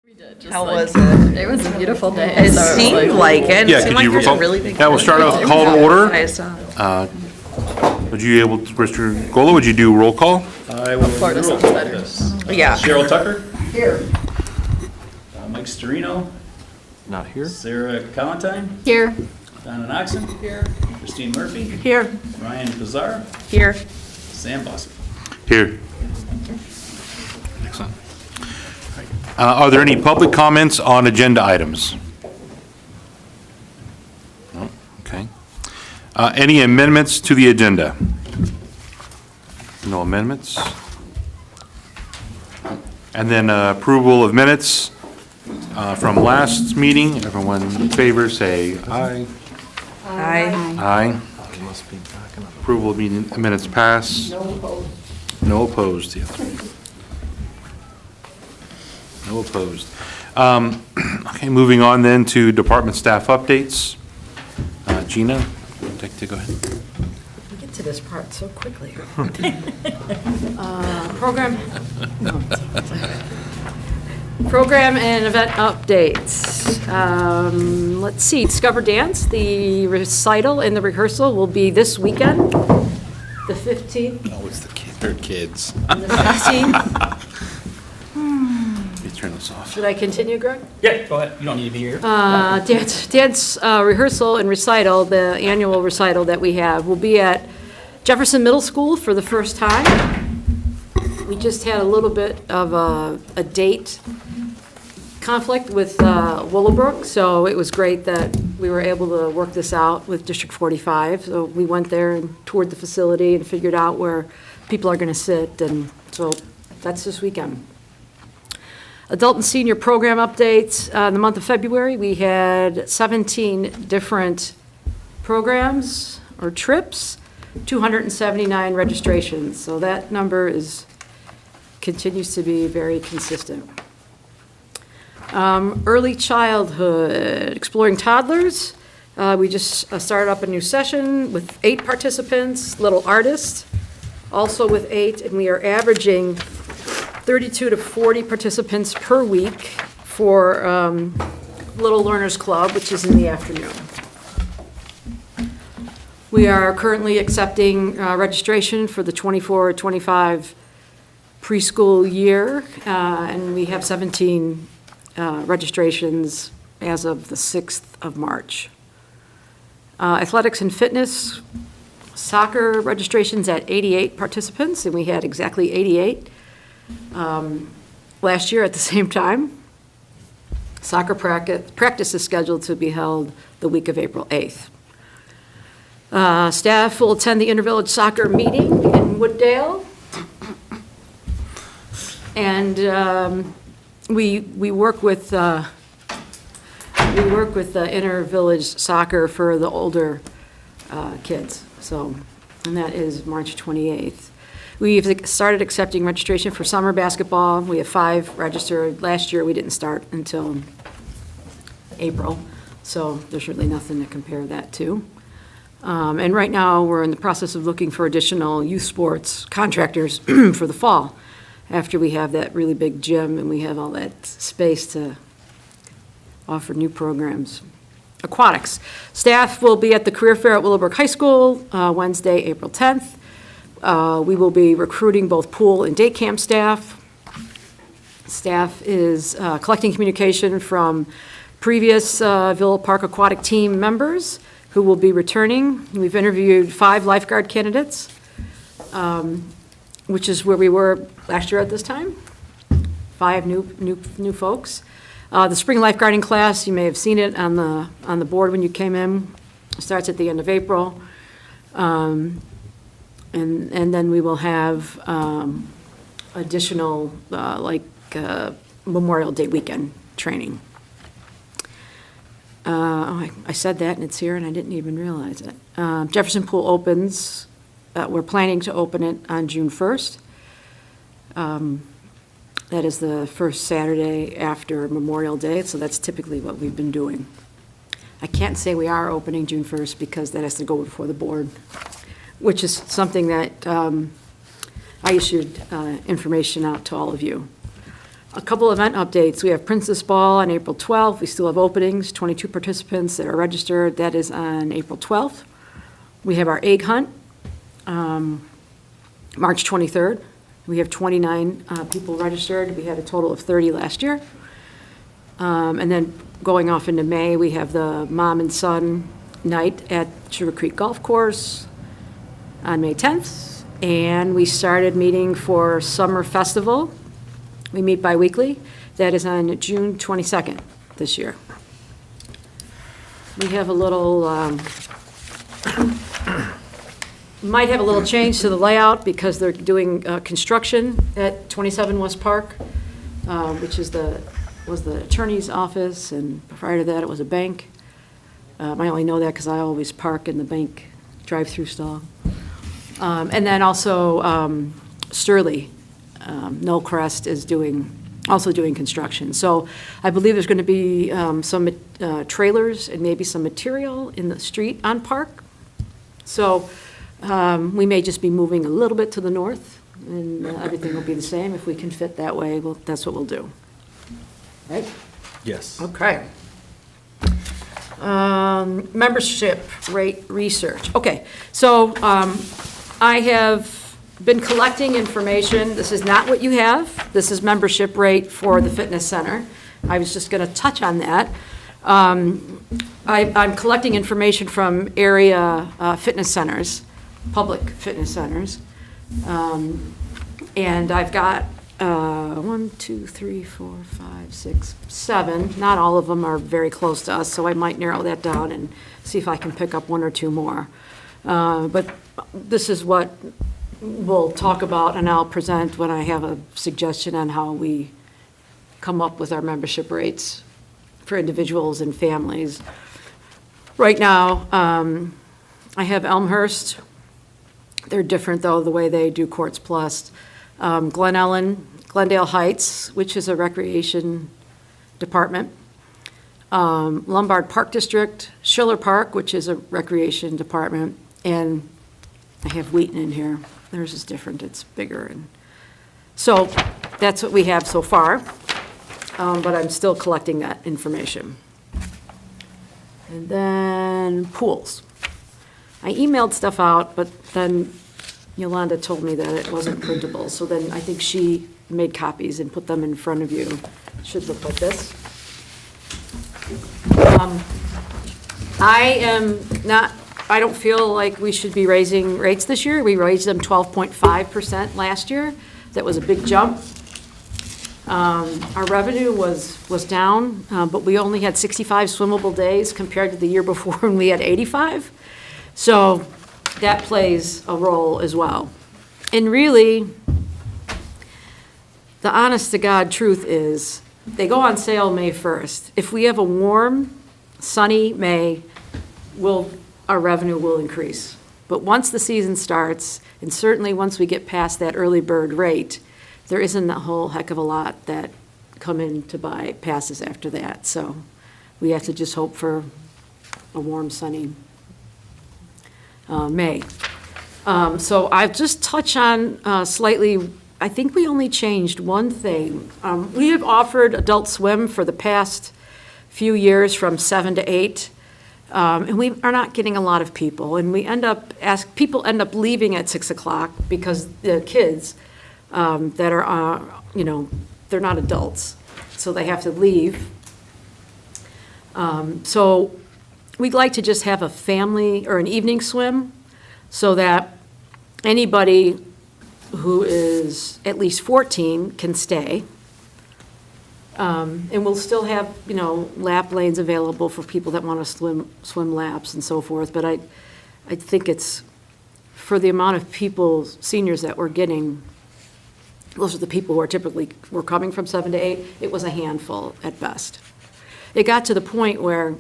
We did. Just How like, was it? It was a beautiful day. It so seemed like it. Yeah, It seemed could like you there's a recall? really big. Yeah, we'll start off, crowd. call to I order. saw. Would you able, Mr. Gola, would you do roll call? I will Florida do roll sounds call, better. yes. Yeah. Cheryl Tucker, Here. Mike Storino, Not here. Sarah Calentine, Here. Donna Noxon. Here. Christine Murphy, Here. Ryan Pizarro, Here. Sam Bossy. Here. Excellent. Are there any public comments on agenda items? No? Okay. Any amendments to the agenda? No amendments? And then approval of minutes from last meeting. Everyone in favor, say aye. Hi. Aye. Approval of meeting minutes pass. No opposed, yes. No opposed. Okay, moving on then to department staff updates. Gina, go ahead. We get to this part so quickly. Program, program and event updates. Let's see, Discover Dance, the recital and the rehearsal will be this weekend, the 15th Oh, it's the kid, they're kids. and the 16th. You turn this off. Should I continue, Greg? Yeah, go ahead. You don't need to be here. Dance rehearsal and recital, the annual recital that we have, will be at Jefferson Middle School for the first time. We just had a little bit of a date conflict with Willowbrook, so it was great that we were able to work this out with District 45. So we went there and toured the facility and figured out where people are going to sit, and so that's this weekend. Adult and senior program updates. In the month of February, we had 17 different programs or trips, 279 registrations. So that number continues to be very consistent. Early childhood, exploring toddlers. We just started up a new session with 8 participants, little artists, also with 8, and we are averaging 32 to 40 participants per week for Little Learners Club, which is in the afternoon. We are currently accepting registration for the 24-25 preschool year, and we have 17 registrations as of the 6th of March. Athletics and fitness, soccer registrations at 88 participants, and we had exactly 88 last year at the same time. Soccer practice is scheduled to be held the week of April 8th. Staff will attend the Intervillage Soccer meeting in Wooddale. And we work with Intervillage Soccer for the older kids. So, and that is March 28th. We've started accepting registration for summer basketball. We have 5 registered. Last year, we didn't start until April, so there's really nothing to compare that to. And right now, we're in the process of looking for additional youth sports contractors for the fall, after we have that really big gym and we have all that space to offer new programs. Aquatics. Staff will be at the Career Fair at Willowbrook High School Wednesday, April 10th. We will be recruiting both pool and day camp staff. Staff is collecting communication from previous Villa Park Aquatic Team members who will be returning. We've interviewed 5 lifeguard candidates, which is where we were last year at this time. 5 new folks. The spring lifeguarding class, you may have seen it on the board when you came in. It starts at the end of April. And then we will have additional, Memorial Day weekend training. I said that, and it's here, and I didn't even realize it. Jefferson Pool opens, we're planning to open it on June 1st. That is the first Saturday after Memorial Day, so that's typically what we've been doing. I can't say we are opening June 1st because that has to go before the board, which is something that I issued information out to all of you. A couple event updates. We have Princess Ball on April 12th. We still have openings, 22 participants that are registered. That is on April 12th. We have our egg hunt, March 23rd. We have 29 people registered. We had a total of 30 last year. And then going off into May, we have the Mom and Son Night at Sugar Creek Golf Course on May 10th. And we started meeting for Summer Festival. We meet bi-weekly. That is on June 22nd this year. We have a little, might have a little change to the layout because they're doing construction at 27 West Park, which is was the attorney's office, and prior to that, it was a bank. I only know that because I always park in the bank drive-through stall. And then also Sturley, Knollcrest is also doing construction. So I believe there's going to be some trailers and maybe some material in the street on Park. So we may just be moving a little bit to the north, and everything will be the same. If we can fit that way, well, that's what we'll do. Right? Yes. Okay. Membership rate research. Okay, so I have been collecting information. This is not what you have. This is membership rate for the fitness center. I was just going to touch on that. I'm collecting information from area fitness centers, public fitness centers. And I've got 1, 2, 3, 4, 5, 6, 7. Not all of them are very close to us, so I might narrow that down and see if I can pick up 1 or 2 more. But this is what we'll talk about, and I'll present when I have a suggestion on how we come up with our membership rates for individuals and families. Right now, I have Elmhurst. They're different, though, the way they do Courts Plus. Glen Ellen, Glendale Heights, which is a recreation department. Lombard Park District, Schiller Park, which is a recreation department, and I have Wheaton in here. Theirs is different, it's bigger. And so that's what we have so far, but I'm still collecting that information. And then pools. I emailed stuff out, but then Yolanda told me that it wasn't printable, so then I think she made copies and put them in front of you. It should look like this. I don't feel like we should be raising rates this year. We raised them 12.5% last year. That was a big jump. Our revenue was down, but we only had 65 swimmable days compared to the year before when we had 85. So that plays a role as well. And really, the honest-to-God truth is, they go on sale May 1st. If we have a warm, sunny May, our revenue will increase. But once the season starts, and certainly once we get past that early bird rate, there isn't a whole heck of a lot that come in to buy passes after that. So we have to just hope for a warm, sunny May. So I've just touched on slightly, I think we only changed one thing. We have offered adult swim for the past few years from 7 to 8. And we are not getting a lot of people, and people end up leaving at 6 o'clock because the kids that are, they're not adults, so they have to leave. So we'd like to just have a family or an evening swim so that anybody who is at least 14 can stay. And we'll still have, lap lanes available for people that want to swim laps and so forth. But I think it's, for the amount of people, seniors that we're getting, those are the people who are typically, were coming from 7 to 8, it was a handful at best. It got to the point where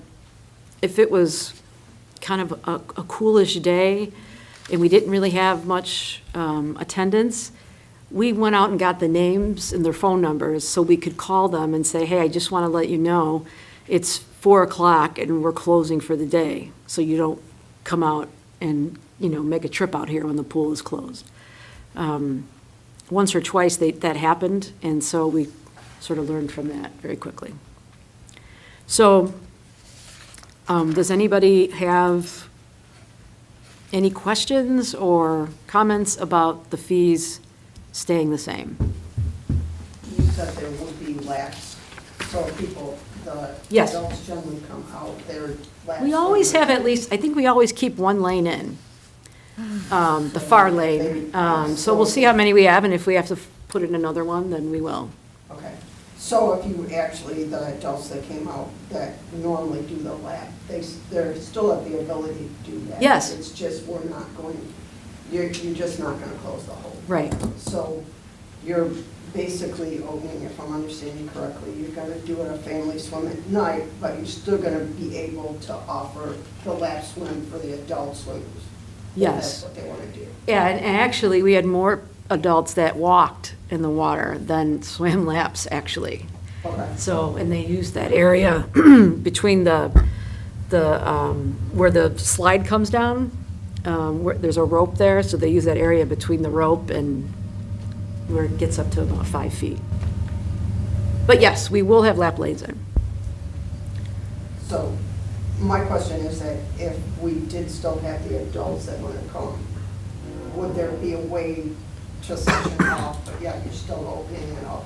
if it was kind of a coolish day and we didn't really have much attendance, we went out and got the names and their phone numbers so we could call them and say, hey, I just want to let you know it's 4 o'clock and we're closing for the day, so you don't come out and, make a trip out here when the pool is closed. Once or twice that happened, and so we sort of learned from that very quickly. So, does anybody have any questions or comments about the fees staying the same? You said there would be laps, so people, the Yes. adults generally come out, they're laps. We always have at least, I think we always keep one lane in, the far lane. So we'll see how many we have, and if we have to put in another one, then we will. Okay, so if you actually, the adults that came out that normally do the lap, they're still have the ability to do that? Yes. It's just, we're not going, you're just not gonna close the hole. Right. So you're basically opening, if I'm understanding correctly, you're gonna do a family swim at night, but you're still gonna be able to offer the lap swim for the adult swimmers. if Yes. That's what they wanna do. Yeah, and actually, we had more adults that walked in the water than swam laps, actually. Okay. So, and they use that area between where the slide comes down, where there's a rope there, so they use that area between the rope and where it gets up to about 5 feet. But yes, we will have lap lanes in. So my question is that if we did still have the adults that want to come, would there be a way to section it off, but yeah, you're still opening it up?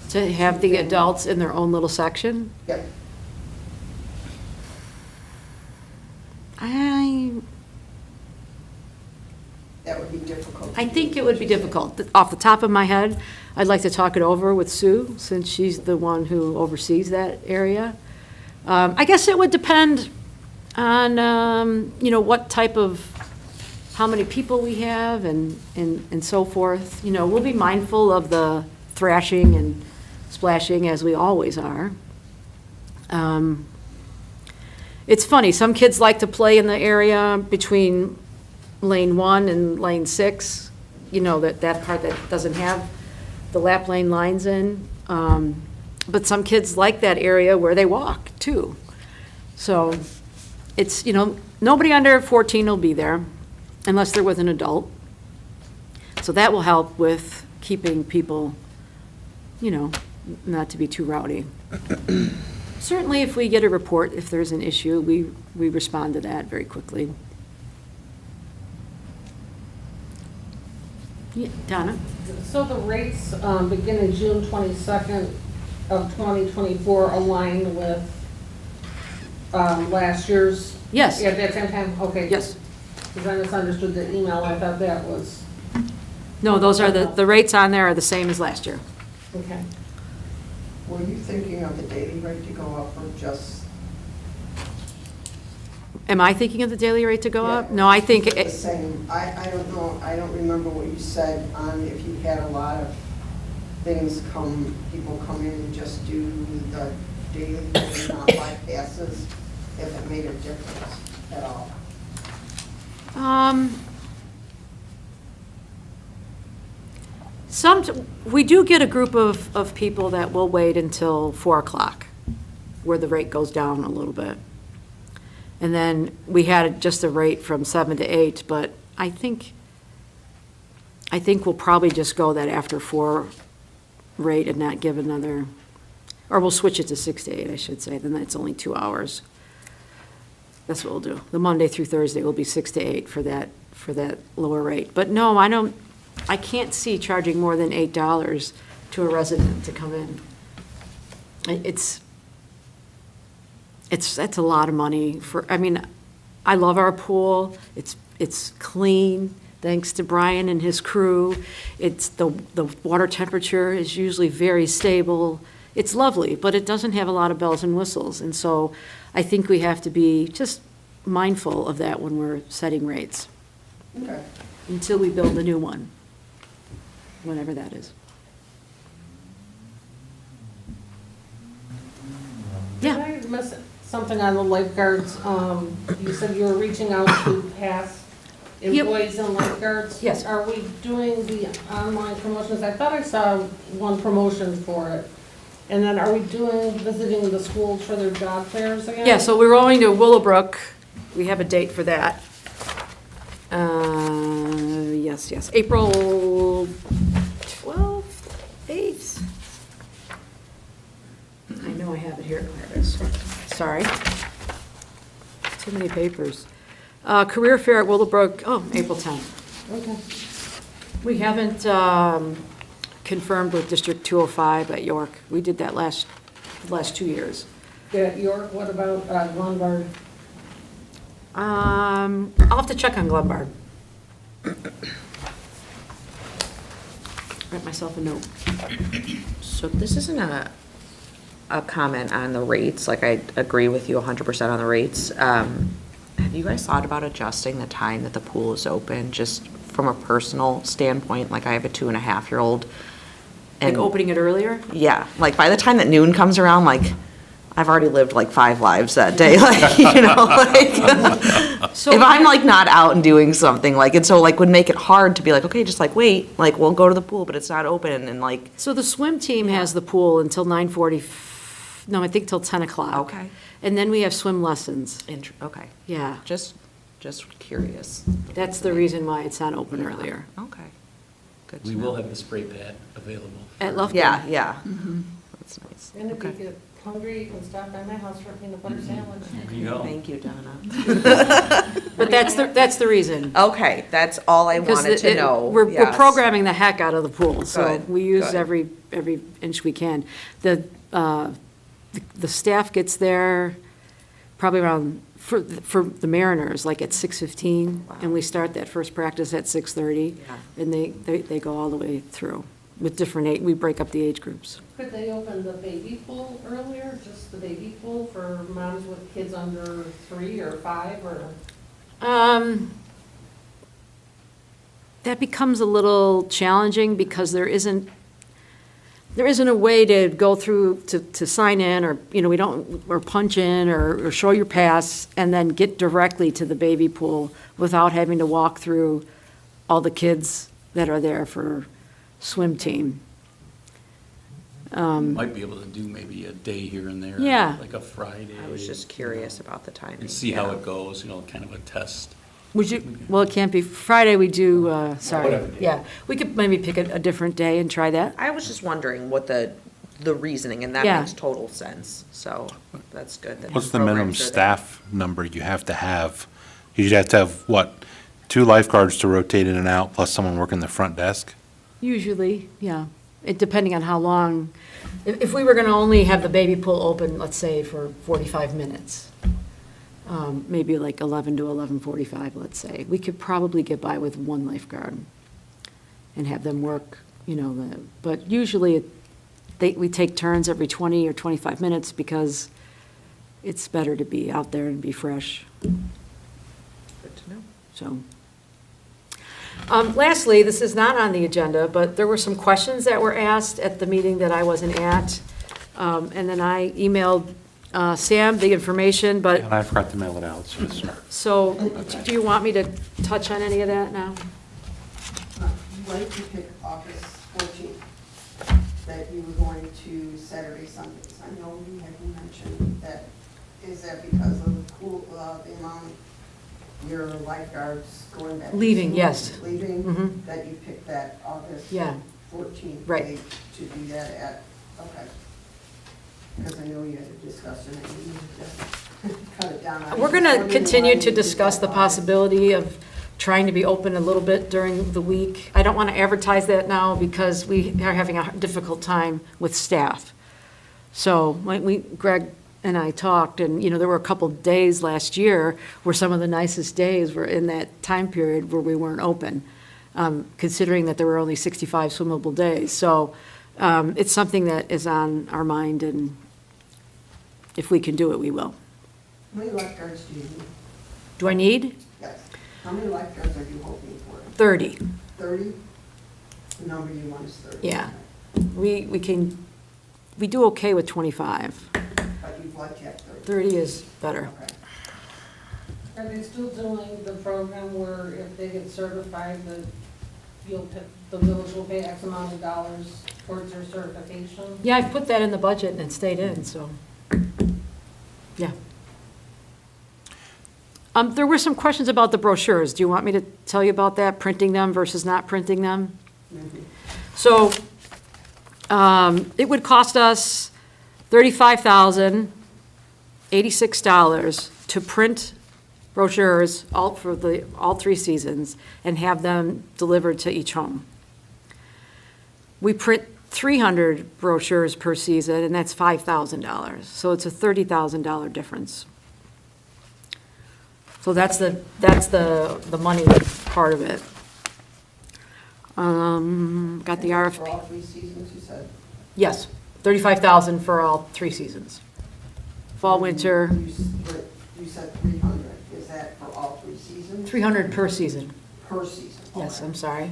To have the adults in their own little section, Yep. That would be difficult. to I do, think is it what would be you're saying. difficult. Off the top of my head, I'd like to talk it over with Sue, since she's the one who oversees that area. I guess it would depend on, what type of, how many people we have and so forth. We'll be mindful of the thrashing and splashing, as we always are. It's funny, some kids like to play in the area between lane 1 and lane 6, that part that doesn't have the lap lane lines in. But some kids like that area where they walk, too. So it's, nobody under 14 will be there unless they're with an adult. So that will help with keeping people, not to be too rowdy. Certainly, if we get a report, if there's an issue, we respond to that very quickly. Yeah, Donna? So the rates beginning June 22nd of 2024 align with last year's? Yes. Yeah, at that same time, okay. Yes. Because I misunderstood the email, I thought that was, No, those are the rates on there are the same as last year. okay. Were you thinking of the daily rate to go up or just? Am I thinking of the daily rate to go Yeah. up? No, I think, The same. I don't know, I don't remember what you said on if you had a lot of things people come in and just do the daily, rate, not like passes, if it made a difference at all. we do get a group of people that will wait until 4 o'clock, where the rate goes down a little bit. And then we had just a rate from 7 to 8, but I think we'll probably just go that after 4 rate and not give another, or we'll switch it to 6 to 8, I should say, then it's only 2 hours. That's what we'll do. The Monday through Thursday will be 6 to 8 for that lower rate. But no, I can't see charging more than $8 to a resident to come in. That's a lot of money I love our pool. It's clean, thanks to Brian and his crew. It's the water temperature is usually very stable. It's lovely, but it doesn't have a lot of bells and whistles. And so I think we have to be just mindful of that when we're setting rates Okay. until we build a new one, whenever that is. Yeah. Did I miss something on the lifeguards? You said you were reaching out to past employees and lifeguards? Yes. Are we doing the online promotions? I thought I saw one promotion for it. And then are we visiting the schools for their job fairs again? Yeah, so we're going to Willowbrook. We have a date for that. Yes, April 12th, 8th. know I have it here. There it is. Sorry. Too many papers. Career Fair at Willowbrook, April 10th. Okay. We haven't confirmed with District 205 at York. We did that last 2 years. Yeah, York, what about Lombard? I'll have to check on Glenbard. Write myself a note. So this isn't a comment on the rates, like I agree with you 100% on the rates. Have you guys thought about adjusting the time that the pool is open, just from a personal standpoint? Like I have a 2.5-year-old. Like and opening it earlier? Yeah, like by the time that noon comes around, like I've already lived like 5 lives that day, like, you know, like So if I'm like not out and doing something, like, and so like would make it hard to be like, okay, just like wait, like we'll go to the pool, but it's not open and like, So the swim team has the pool until 9:40, no, I think till 10 o'clock. Okay. And then we have swim lessons. okay, Yeah, just curious. that's the reason why it's not open earlier. Okay. Good to We know. will have the spray pad available. At Lufkin. Yeah. Mm-hmm. That's nice. And if you Okay. get hungry, you can stop by my house for a peanut butter sandwich. There you go. Thank you, Donna. But that's the reason. Okay, that's all I Because wanted to know. We're Yes. programming the heck out of the pool, so Good, we use good. every inch we can. The staff gets there probably around, for the Mariners, like at 6:15, and we start that first practice at 6:30, Yeah. and they go all the way through with different we break up the age groups. Could they open the baby pool earlier, just the baby pool for moms with kids under 3 or 5, or? That becomes a little challenging because there isn't a way to go through to sign in, or, you know, or punch in or show your pass and then get directly to the baby pool without having to walk through all the kids that are there for swim team. Might be able to do maybe a day here and there. Yeah. Like a Friday. I was just curious about the timing. And see how Yeah. it goes, you know, kind of a test. Would you, well, it can't be, Friday we do, sorry, Whatever day. yeah. We could maybe pick a different day and try that. I was just wondering what the reasoning, and that Yeah. makes total sense, so that's good. that What's the minimum programs are there. staff number you have to have? You have to have, what, 2 lifeguards to rotate in and out, plus someone working the front desk? Usually, yeah. It, depending on how long, if we were gonna only have the baby pool open, let's say for 45 minutes, maybe like 11 to 11:45, let's say, we could probably get by with 1 lifeguard and have them work, you know, but usually we take turns every 20 or 25 minutes because it's better to be out there and be fresh, Good to know. so. Lastly, this is not on the agenda, but there were some questions that were asked at the meeting that I wasn't at. And then I emailed Sam the information, but, And I forgot to mail it out, so it's smart. so do you want me to touch on any of that now? You wanted to pick August 14th, that you were going to Saturday, Sundays. I know you had mentioned that. Is that because of the pool, the amount your lifeguards going back? to Leaving, school, yes. Leaving, Mhm. that you picked that August Yeah. 14th Right. date to do that at, okay. Because I know you had a discussion and you needed to cut it down. I We're was going to wondering continue why to you did discuss that the August. possibility of trying to be open a little bit during the week. I don't want to advertise that now because we are having a difficult time with staff. So Greg and I talked, and, you know, there were a couple of days last year where some of the nicest days were in that time period where we weren't open, considering that there were only 65 swimmable days. So it's something that is on our mind, and if we can do it, we will. How many lifeguards do you need? Do I need? Yes. How many lifeguards are you hoping for? 30. 30? The number you want is 30? Yeah. We do okay with 25. But you'd like to have 30? 30 is better. Okay. Are they still doing the program where if they get certified, that the village will pay X amount of dollars towards their certification? Yeah, I've put that in the budget and it stayed in, so, yeah. There were some questions about the brochures. Do you want me to tell you about that, printing them versus not printing them? So, it would cost us $35,086 to print brochures all 3 seasons and have them delivered to each home. We print 300 brochures per season, and that's $5,000. So it's a $30,000 difference. So that's the money part of it. Got the RFP. For all 3 seasons, you said? Yes, $35,000 for all 3 seasons. Fall, winter, You said 300. Is that for all 3 seasons? 300 per season. Per season? Yes, Okay. I'm sorry.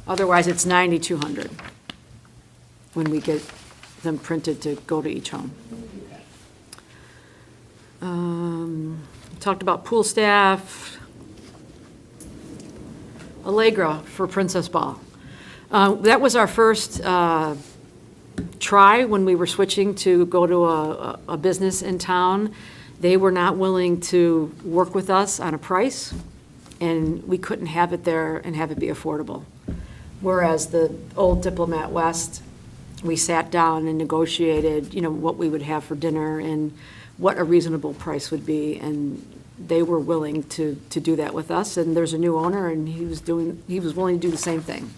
Otherwise, it's 9,200 when we get them printed to go to each home. Talked about pool staff. Allegra for Princess Ball. That was our first try when we were switching to go to a business in town. They were not willing to work with us on a price, and we couldn't have it there and have it be affordable. Whereas the old Diplomat West, we sat down and negotiated, what we would have for dinner and what a reasonable price would be, and they were willing to do that with us. And there's a new owner, and he was willing to do the same thing.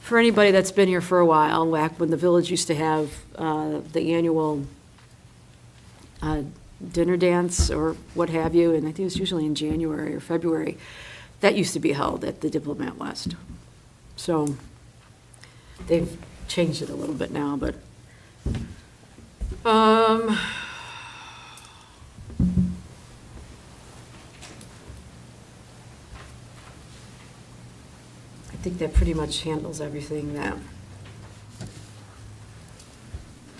For anybody that's been here for a while, back when the village used to have the annual dinner dance or what have you, and I think it was usually in January or February, that used to be held at the Diplomat West. So they've changed it a little bit now, but I think that pretty much handles everything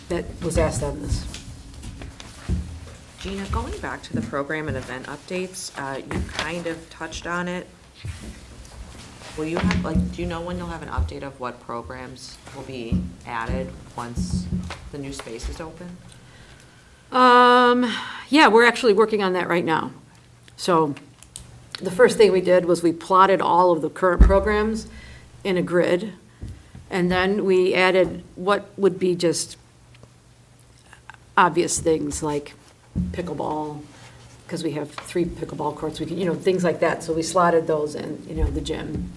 that was asked on this. Gina, going back to the program and event updates, you kind of touched on it. Will you have, do you know when you'll have an update of what programs will be added once the new space is open? Yeah, we're actually working on that right now. So the first thing we did was we plotted all of the current programs in a grid, and then we added what would be just obvious things like pickleball, because we have 3 pickleball courts, we can, things like that. So we slotted those in, the gym.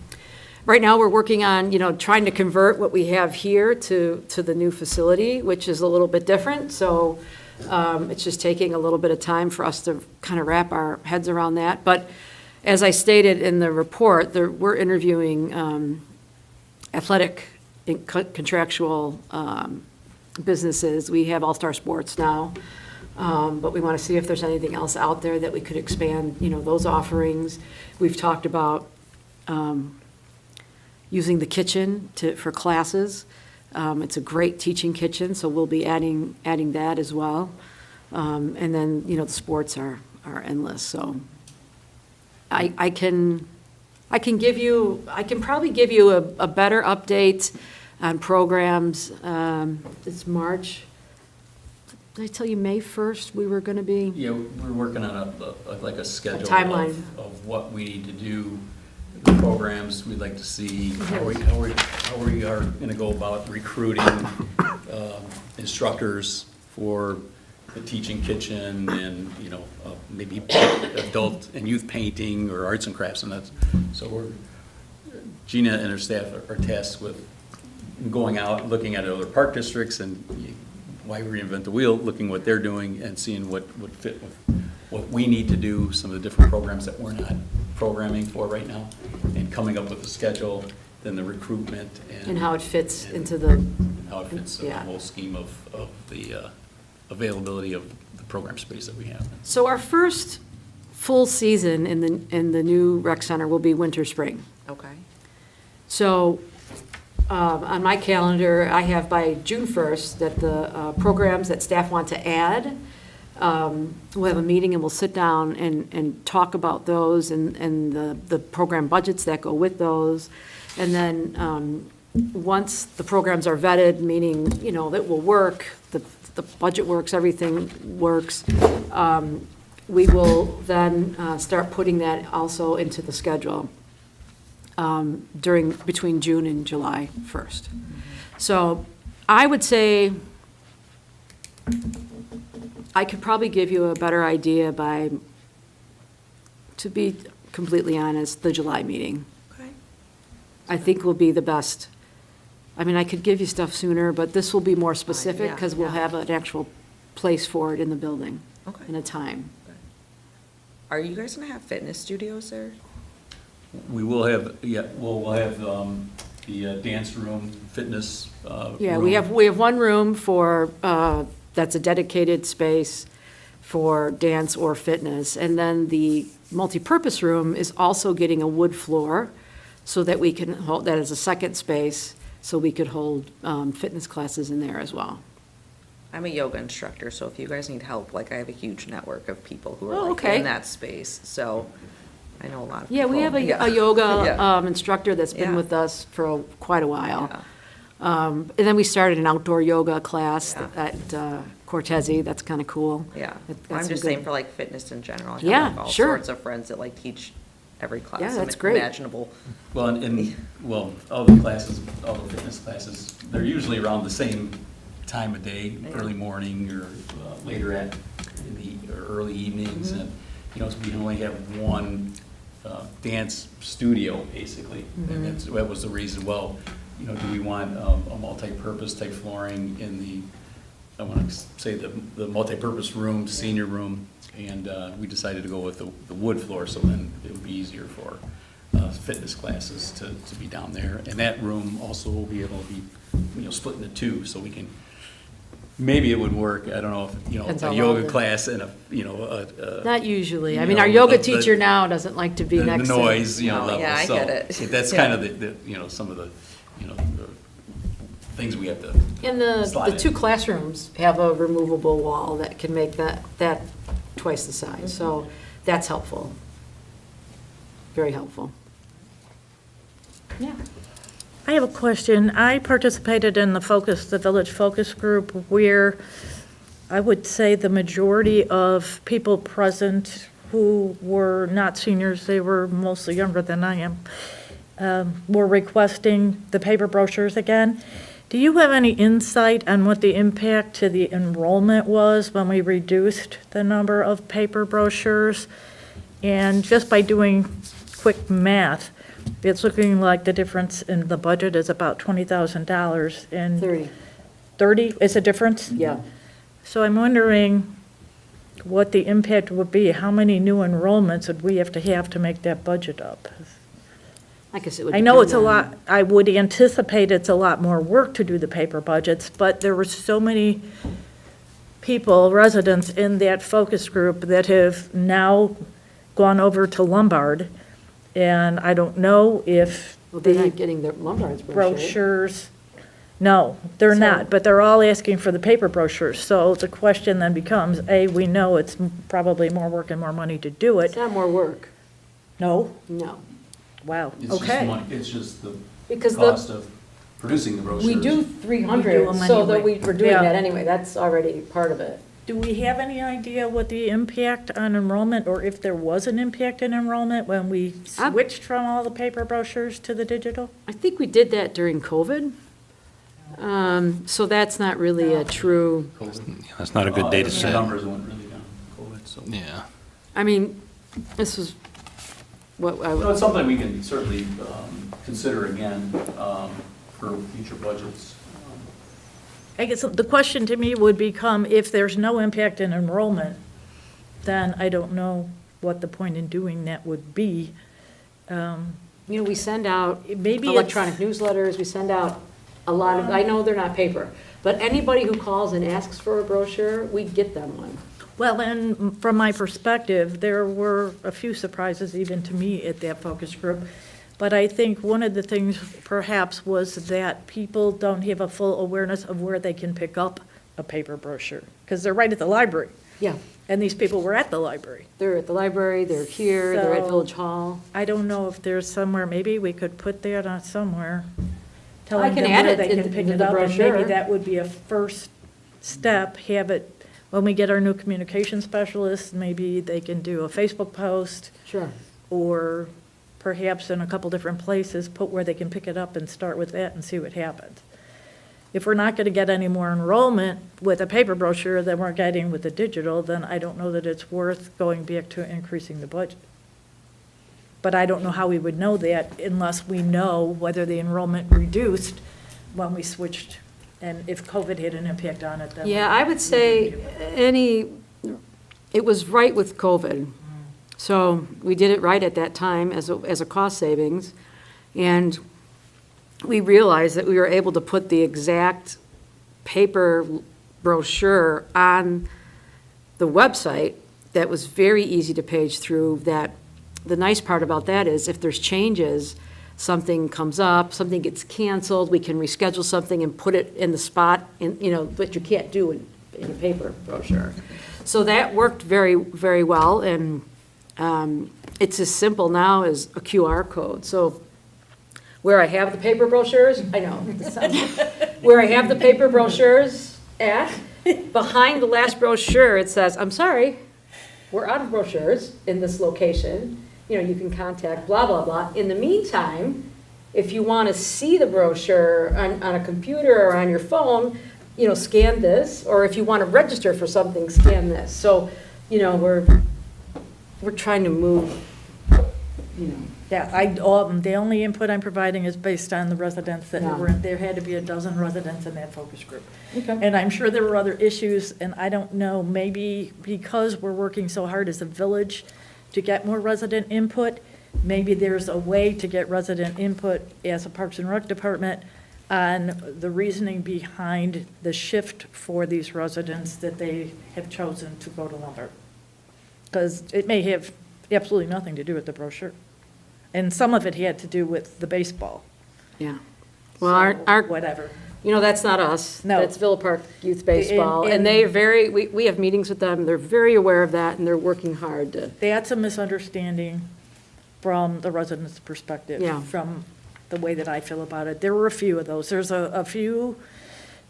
Right now, we're working on, trying to convert what we have here to the new facility, which is a little bit different. So it's just taking a little bit of time for us to kind of wrap our heads around that. But as I stated in the report, we're interviewing athletic contractual businesses. We have All-Star Sports now, but we want to see if there's anything else out there that we could expand, those offerings. We've talked about using the kitchen for classes. It's a great teaching kitchen, so we'll be adding that as well. And then, the sports are endless, so I can probably give you a better update on programs. It's March. Did I tell you May 1st we were going to be? Yeah, we're working on a schedule. timeline. Of what we need to do, the programs we'd like to see, how we are gonna go about recruiting instructors for the teaching kitchen and, maybe adult and youth painting or arts and crafts, and that's, so Gina and her staff are tasked with going out, looking at other park districts and why reinvent the wheel, looking what they're doing and seeing what would fit with what we need to do, some of the different programs that we're not programming for right now, and coming up with a schedule, then the recruitment. And how it fits into the, how it fits in the yeah. whole scheme of the availability of the program space that we have. So our first full season in the new rec center will be winter, spring. Okay. So on my calendar, I have by June 1st that the programs that staff want to add, we'll have a meeting and we'll sit down and talk about those and the program budgets that go with those. And then once the programs are vetted, meaning, that will work, the budget works, everything works, we will then start putting that also into the schedule between June and July 1st. So I would say I could probably give you a better idea by, to be completely honest, the July meeting. Okay. I think will be the best. I mean, I could give you stuff sooner, but this will be more specific yeah, because we'll yeah. have an actual place for it in the building Okay. and a time. Are you guys gonna have fitness studios there? We will have, yeah, we'll have the dance room, fitness Yeah, room. we have one room for, that's a dedicated space for dance or fitness. And then the multipurpose room is also getting a wood floor so that we can hold, that is a second space, so we could hold fitness classes in there as well. I'm a yoga instructor, so if you guys need help, like I have a huge network of people who Oh, are like okay. in that space, so I know a lot of Yeah, people. we have Yeah. a yoga Yeah. instructor that's been Yeah. with us for quite a while. Yeah. And then we started an outdoor yoga class Yeah. at Cortese, that's kind of cool. Yeah, That's I'm some just good- saying for like fitness in general. I have Yeah, like all sure. sorts of friends that like teach every class Yeah, that's great. imaginable. Well, well, all the classes, all the fitness classes, they're usually around the same time of day, early morning or later in the or early evenings. Mm-hmm. And, you know, so we can only have one dance studio, basically. And that was the reason, well, you know, do we want a multi-purpose type flooring in the, I want to say the multi-purpose room, senior room, and we decided to go with the wood floor, so then it would be easier for fitness classes to be down there. And that room also will be able to be, you know, split into two, so we can, maybe it would work, I don't know if, you know, Depends a how yoga long the- class and a, you know, Not usually. I you mean, know, our yoga the- teacher now doesn't like to be the next to. noise, you know, No, level. yeah, I So get it. That's Yeah. kind of the, you know, some of the, you know, the things we have to. And the slide two in. classrooms have a removable wall that can make that twice the size, so that's helpful. Very helpful. Yeah. I have a question. I participated in the Village Focus Group, where I would say the majority of people present who were not seniors, they were mostly younger than I am, were requesting the paper brochures again. Do you have any insight on what the impact to the enrollment was when we reduced the number of paper brochures? And just by doing quick math, it's looking like the difference in the budget is about $20,000. And 30, 30 is a difference? yeah. So I'm wondering what the impact would be. How many new enrollments would we have to make that budget up? I guess it would. I know it's a depend on- lot, I would anticipate it's a lot more work to do the paper budgets, but there were so many people, residents in that focus group that have now gone over to Lombard, and I don't know if Well, they're the not getting the Lombard's brochure. brochures, no, they're So- not, but they're all asking for the paper brochures. So the question then becomes, A, we know it's probably more work and more money to do It's it. not more work, No? no. Wow, It's just okay. money, it's just the Because cost of producing the brochures. we do We 300, do 'em so that anyway. we're doing Yeah. that anyway, that's already part of it. Do we have any idea what the impact on enrollment, or if there was an impact in enrollment when we I'm- switched from all the paper brochures to the digital? I think we did that during COVID. So that's not really a true, That's not a good data The set. numbers went really down, COVID, so. Yeah. I mean, this is what I So would, it's something we can certainly consider again for future budgets. I guess the question to me would become, if there's no impact in enrollment, then I don't know what the point in doing that would be. we send out Maybe it's- electronic newsletters, we send out a lot of, I know they're not paper, but anybody who calls and asks for a brochure, we get them one. Well, and from my perspective, there were a few surprises even to me at that focus group. But I think one of the things perhaps was that people don't have a full awareness of where they can pick up a paper brochure, because they're right at the library. Yeah, And these people were at the library. they're at the library, they're here, they're at So- Village Hall. I don't know if there's somewhere, maybe we could put that on somewhere. I Telling can them add where it they in can pick the it up, and brochure. maybe that would be a first step, have it, when we get our new communication specialist, maybe they can do a Facebook post, Sure. or perhaps in a couple different places, put where they can pick it up and start with that and see what happens. if we're not going to get any more enrollment with a paper brochure than we're getting with the digital, then I don't know that it's worth going back to increasing the budget. But I don't know how we would know that unless we know whether the enrollment reduced when we switched, and if COVID had an impact on it, then. Yeah, I would say it was right with COVID. So we did it right at that time as a cost savings. And we realized that we were able to put the exact paper brochure on the website that was very easy to page through. That the nice part about that is if there's changes, something comes up, something gets canceled, we can reschedule something and put it in the spot, but you can't do in a paper brochure. So that worked very, very well, and it's as simple now as a QR code. So where I have the paper brochures, I know, where I have the paper brochures behind the last brochure, it says, I'm sorry, we're out of brochures in this location. You can contact blah, blah, blah. In the meantime, if you want to see the brochure on a computer or on your phone, scan this, or if you want to register for something, scan this. So, we're trying to move, Yeah, the only input I'm providing is based on the residents that were, there had to be a dozen residents in that focus group. Okay. And I'm sure there were other issues, and I don't know, maybe because we're working so hard as a village to get more resident input, maybe there's a way to get resident input as a Parks and Rec department on the reasoning behind the shift for these residents that they have chosen to go to Lombard. Because it may have absolutely nothing to do with the brochure. And some of it had to do with the baseball. yeah. Well, our Whatever. that's not us. No. That's Villa Park Youth Baseball. And- And they are very, we have meetings with them, they're very aware of that, and they're working hard to, That's a misunderstanding from the residents' perspective. Yeah. From the way that I feel about it. There were a few of those. There's a few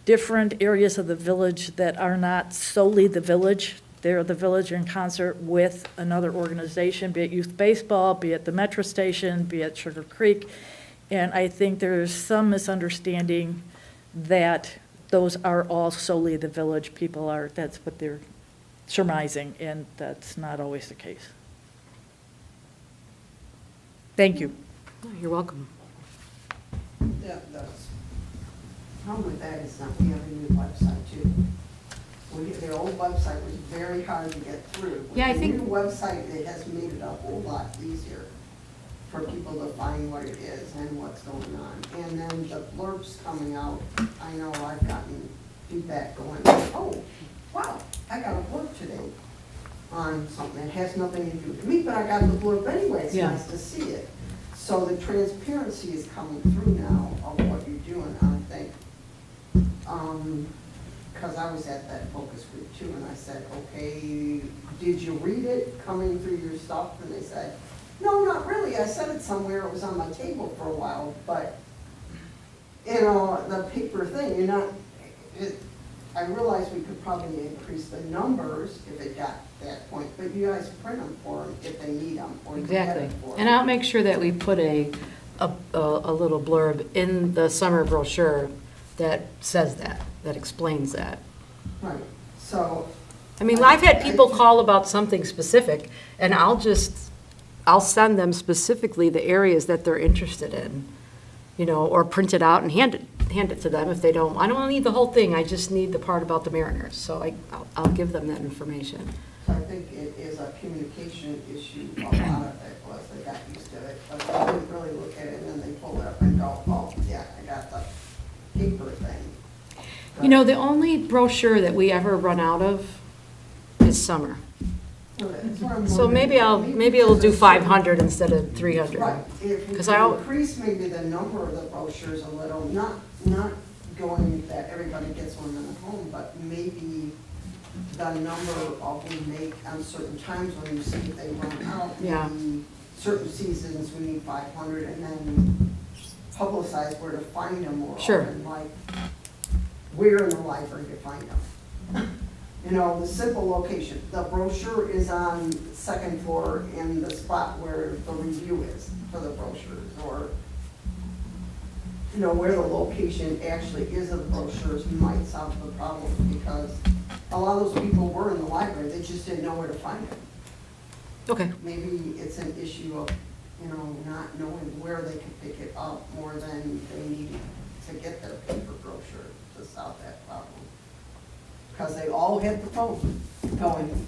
different areas of the village that are not solely the village. They're the village in concert with another organization, be it youth baseball, be it the metro station, be it Sugar Creek. And I think there's some misunderstanding that those are all solely the village. That's what they're surmising, and that's not always the case. Thank you. you're welcome. That's, problem with that is that we have a new website too. The old website was very hard to get through. Yeah, I think- The new website, it has made it a whole lot easier for people to find what it is and what's going on. And then the blurbs coming out, I know I've gotten feedback going, oh, wow, I got a blurb today on something that has nothing to do with me, but I got the blurb anyway, it's Yeah. nice to see it. So the transparency is coming through now of what you're doing, I think. Because I was at that focus group too, and I said, okay, did you read it coming through your stuff? And they said, no, not really. I said it somewhere, it was on my table for a while, but, the paper thing, I realized we could probably increase the numbers if it got to that point, but you guys print them for them if they need them, or you get Exactly. it for them. And I'll make sure that we put a little blurb in the summer brochure that says that explains that. Right, so. I mean, I've had people call about something specific, and I'll send them specifically the areas that they're interested in, or print it out and hand it to them if they don't. I don't need the whole thing, I just need the part about the Mariners, so I'll give them that information. So I think it is a communication issue, a lot of it was, they got used to it, but they didn't really look at it, and then they pull it up and go, oh, yeah, I got the paper thing. The only brochure that we ever run out of is summer. That's what I'm So wondering. maybe it'll do 500 instead of 300. Right, if we 'Cause could increase maybe the number of the brochures a little, not going that everybody gets one in the home, but maybe the number of we make on certain times when you see if they run out. Yeah. Maybe certain seasons we need 500, and then publicize where to find them more Sure. often, like where in the library to find them. The simple location. The brochure is on the second floor in the spot where the review is for the brochures, or you know, where the location actually is of the brochures might solve the problem, because a lot of those people were in the library, they just didn't know where to find it. Okay, Maybe it's an issue of, you know, not knowing where they could pick it up more than they need to get their paper brochure to solve that problem. Because they all had the phone going,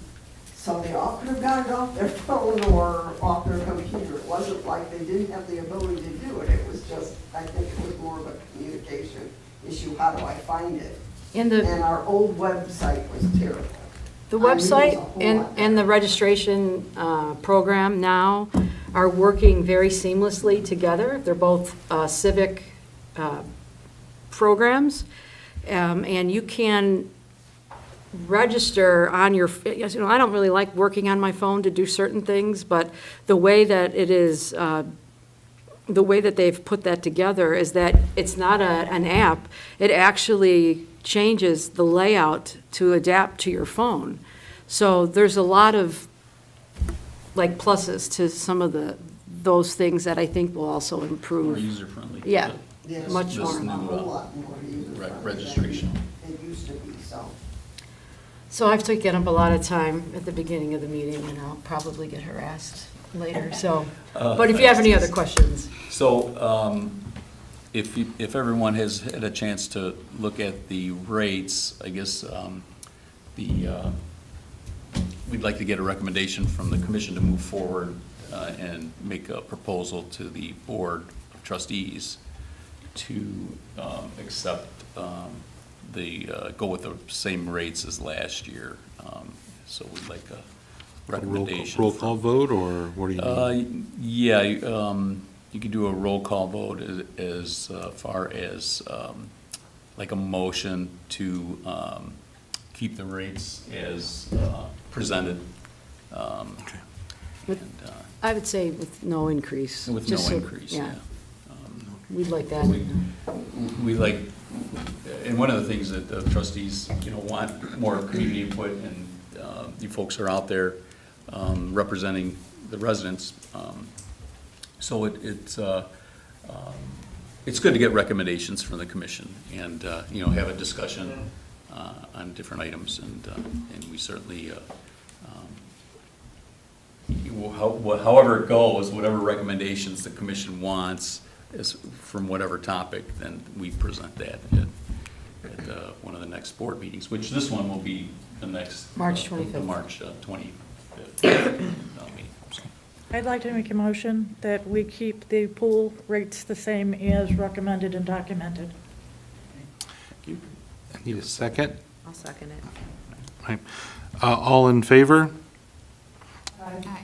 so they all could have got it off their phone or off their computer. It wasn't like they didn't have the ability to do it, it was just, I think it was more of a communication issue, how do I find it? and And our old website was terrible. the I mean, there's a website whole and, lot and the registration program now are working very seamlessly together. They're both civic programs, and you can register on your, you know, I don't really like working on my phone to do certain things, but the way that it is, the way that they've put that together is that it's not an app. It actually changes the layout to adapt to your phone. So there's a lot of, like, pluses to some of those things that I think will also More improve. user-friendly. Yeah. Yes, Much a more. whole lot more user-friendly Registration. than it used to be, so. So I've taken up a lot of time at the beginning of the meeting, and I'll probably get harassed later, so. But if you have any other questions. So, if everyone has had a chance to look at the rates, I guess, we'd like to get a recommendation from the commission to move forward and make a proposal to the Board of Trustees to accept go with the same rates as last year. So we'd like a recommendation. Roll call vote, or what do you need? Yeah, you could do a roll call vote as far as like a motion to keep the rates as presented. With- I would say with no increase. With just no so- increase, yeah. We'd like that. We like, and one of the things that the trustees, you know, want more community input, and you folks are out there representing the residents. So it's good to get recommendations from the commission and, you know, have a discussion on different items, and we certainly, however it goes, whatever recommendations the commission wants is from whatever topic, then we present that at one of the next board meetings, which this one will be the next. March 25th. The March 25th meeting. So, I'd like to make a motion that we keep the pool rates the same as recommended and documented. I need a second. I'll second it. Right. All in favor?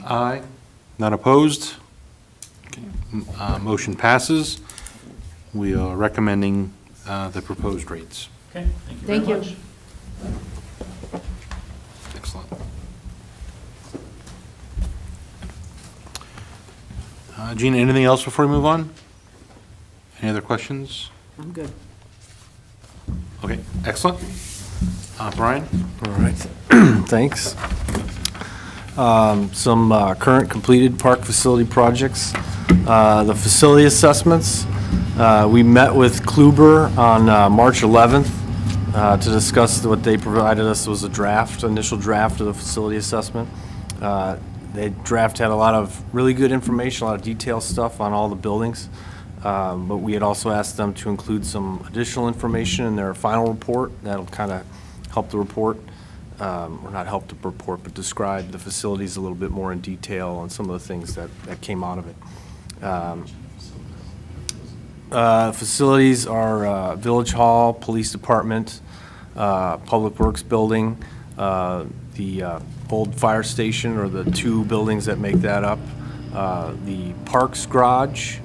Aye. Not opposed? Okay. Motion passes. We are recommending the proposed rates. Okay, thank you very Thank you. much. Excellent. Gina, anything else before we move on? Any other questions? I'm good. Okay, excellent. Brian? All right, thanks. Some current completed park facility projects. The facility assessments, we met with Kluber on March 11th to discuss what they provided us was a draft, initial draft of the facility assessment. The draft had a lot of really good information, a lot of detailed stuff on all the buildings. But we had also asked them to include some additional information in their final report that'll kind of help the report, or not help the report, but describe the facilities a little bit more in detail and some of the things that came out of it. Facilities are Village Hall, Police Department, Public Works Building, the old fire station, or the two buildings that make that up, the Parks Garage,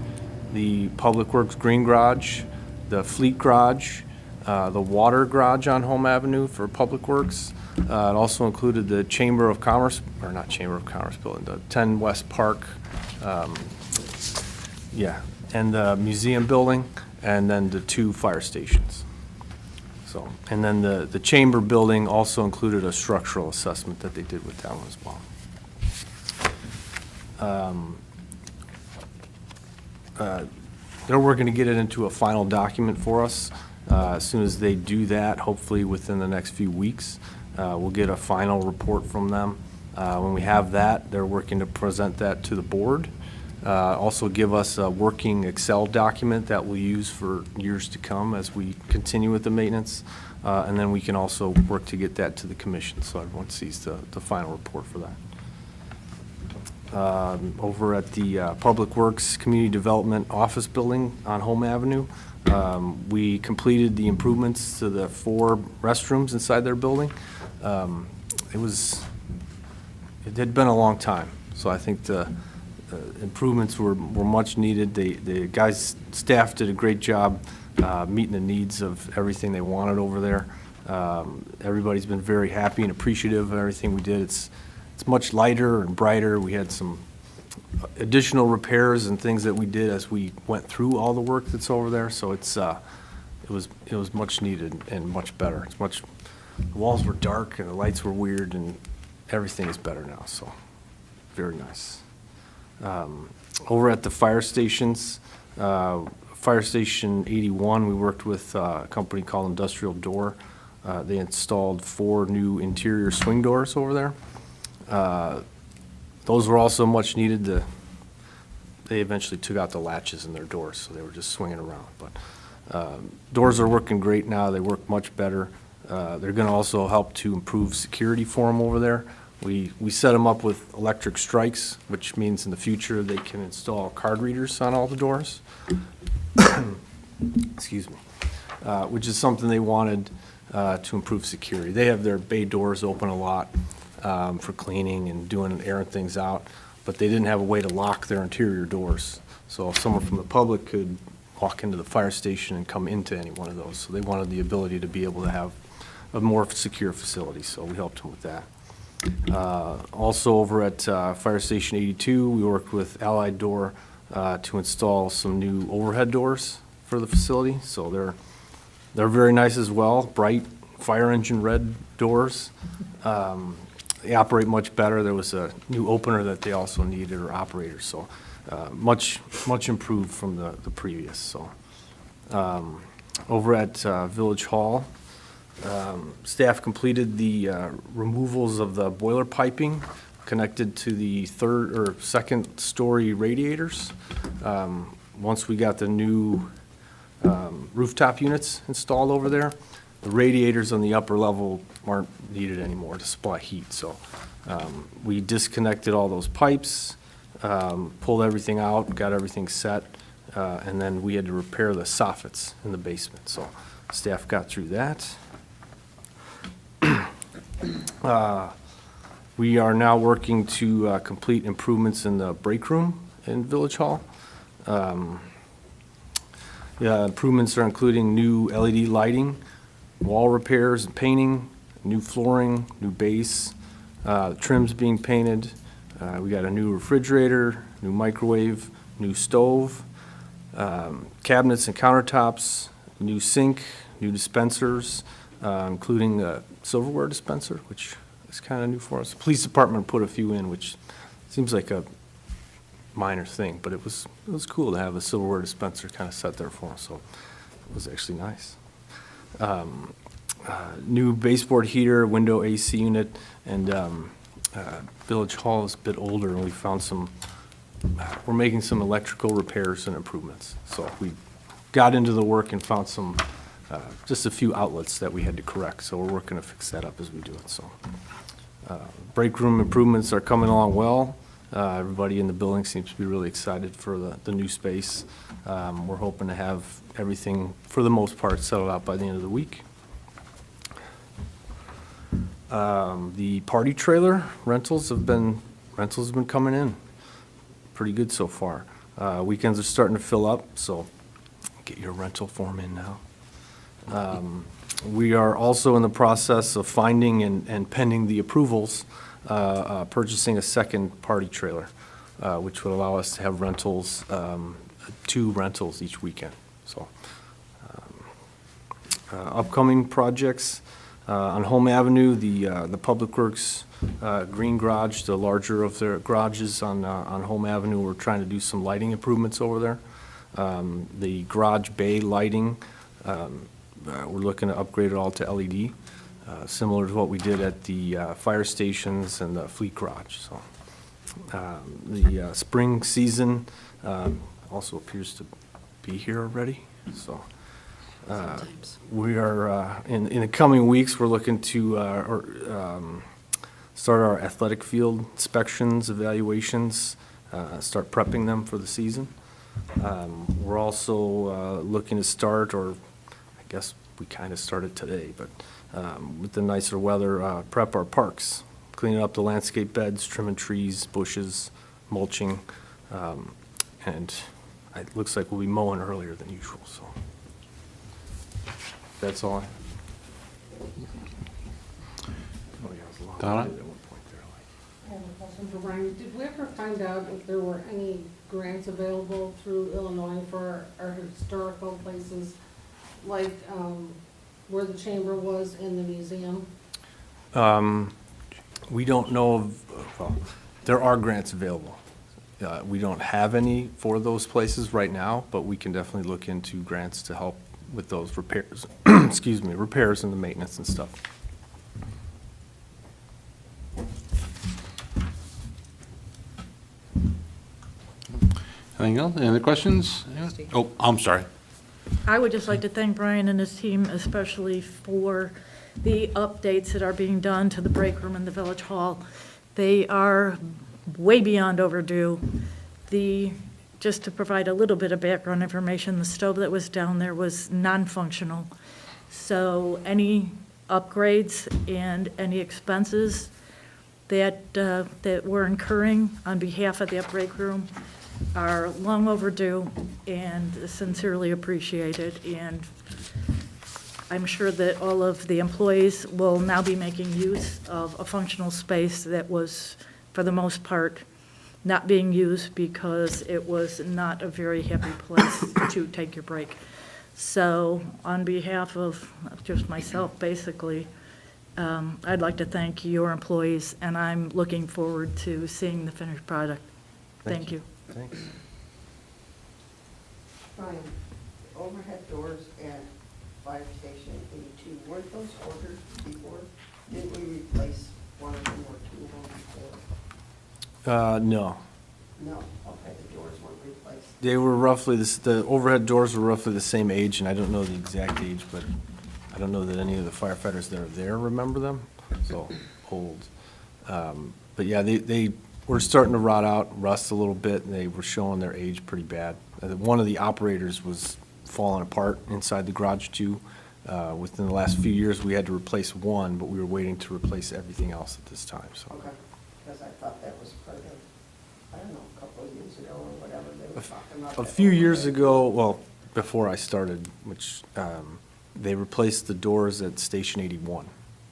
the Public Works Green Garage, the Fleet Garage, the Water Garage on Home Avenue for Public Works. It also included the Chamber of Commerce, or not Chamber of Commerce building, the 10 West Park, and the museum building, and then the two fire stations. So, and then the chamber building also included a structural assessment that they did with that one as well. they're working to get it into a final document for us. As soon as they do that, hopefully within the next few weeks, we'll get a final report from them. When we have that, they're working to present that to the board. Also give us a working Excel document that we'll use for years to come as we continue with the maintenance. And then we can also work to get that to the commission, so everyone sees the final report for that. Over at the Public Works Community Development Office Building on Home Avenue, we completed the improvements to the 4 restrooms inside their building. It had been a long time, so I think the improvements were much needed. The guys, staff did a great job meeting the needs of everything they wanted over there. Everybody's been very happy and appreciative of everything we did. It's much lighter and brighter. We had some additional repairs and things that we did as we went through all the work that's over there, so it was much needed and much better. The walls were dark and the lights were weird, and everything is better now, so very nice. Over at the fire stations, Fire Station 81, we worked with a company called Industrial Door. They installed 4 new interior swing doors over there. Those were also much needed. They eventually took out the latches in their doors, so they were just swinging around. But doors are working great now. They work much better. They're going to also help to improve security for them over there. We set them up with electric strikes, which means in the future they can install card readers on all the doors. Excuse me. Which is something they wanted to improve security. They have their bay doors open a lot for cleaning and doing airing things out, but they didn't have a way to lock their interior doors. So someone from the public could walk into the fire station and come into any one of those. So they wanted the ability to be able to have a more secure facility, so we helped them with that. Also over at Fire Station 82, we worked with Allied Door to install some new overhead doors for the facility. So they're very nice as well, bright fire engine red doors. They operate much better. There was a new opener that they also needed, or operator, so much improved from the previous. So over at Village Hall, staff completed the removals of the boiler piping connected to the 3rd or 2nd story radiators. Once we got the new rooftop units installed over there, the radiators on the upper level aren't needed anymore to supply heat. So we disconnected all those pipes, pulled everything out, got everything set, and then we had to repair the soffits in the basement. So staff got through that. We are now working to complete improvements in the break room in Village Hall. Improvements are including new LED lighting, wall repairs and painting, new flooring, new base, trims being painted. We got a new refrigerator, new microwave, new stove, cabinets and countertops, new sink, new dispensers, including a silverware dispenser, which is kind of new for us. The police department put a few in, which seems like a minor thing, but it was cool to have a silverware dispenser kind of set there for us, so it was actually nice. New baseboard heater, window AC unit, and Village Hall is a bit older, and we found we're making some electrical repairs and improvements. So we got into the work and found just a few outlets that we had to correct, so we're working to fix that up as we do it. So break room improvements are coming along well. Everybody in the building seems to be really excited for the new space. We're hoping to have everything, for the most part, settled out by the end of the week. The party trailer rentals have been coming in pretty good so far. Weekends are starting to fill up, so get your rental form in now. We are also in the process of finding and pending the approvals, purchasing a second party trailer, which would allow us to have rentals, 2 rentals each weekend. So, upcoming projects on Home Avenue, the Public Works Green Garage, the larger of their garages on Home Avenue. We're trying to do some lighting improvements over there. The garage bay lighting, we're looking to upgrade it all to LED, similar to what we did at the fire stations and the fleet garage, so. The spring season also appears to be here already, so. Sometimes. We are, in the coming weeks, we're looking to start our athletic field inspections, evaluations, start prepping them for the season. We're also looking to start, or I guess we kind of started today, but with the nicer weather, prep our parks, cleaning up the landscape beds, trimming trees, bushes, mulching, and it looks like we'll be mowing earlier than usual, so. That's all. Donna? I have a question for Brian. Did we ever find out if there were any grants available through Illinois for our historical places, like where the chamber was in the museum? We don't know of, well, there are grants available. We don't have any for those places right now, but we can definitely look into grants to help with those repairs, excuse me, repairs and the maintenance and stuff. Anything else? Any other questions? Oh, I'm sorry. I would just like to thank Brian and his team especially for the updates that are being done to the break room in the Village Hall. They are way beyond overdue. Just to provide a little bit of background information, the stove that was down there was non-functional. So any upgrades and any expenses that we're incurring on behalf of that break room are long overdue and sincerely appreciated. And I'm sure that all of the employees will now be making use of a functional space that was, for the most part, not being used because it was not a very happy place to take your break. So on behalf of just myself, basically, I'd like to thank your employees, and I'm looking forward to seeing the finished product. Thank you. Thanks. Brian, overhead doors at Fire Station 82, weren't those ordered before? Didn't we replace one of them or two of them before? No. No, okay, the doors weren't replaced. They were roughly, the overhead doors were roughly the same age, and I don't know the exact age, but I don't know that any of the firefighters that are there remember them, so old. But yeah, they were starting to rot out, rust a little bit, and they were showing their age pretty bad. One of the operators was falling apart inside the garage too. Within the last few years, we had to replace one, but we were waiting to replace everything else at this time, so. Okay, because I thought that was part of, I don't know, a couple of years ago or whatever, they were talking about. A that few years overhead. ago, well, before I started, which, they replaced the doors at Station 81.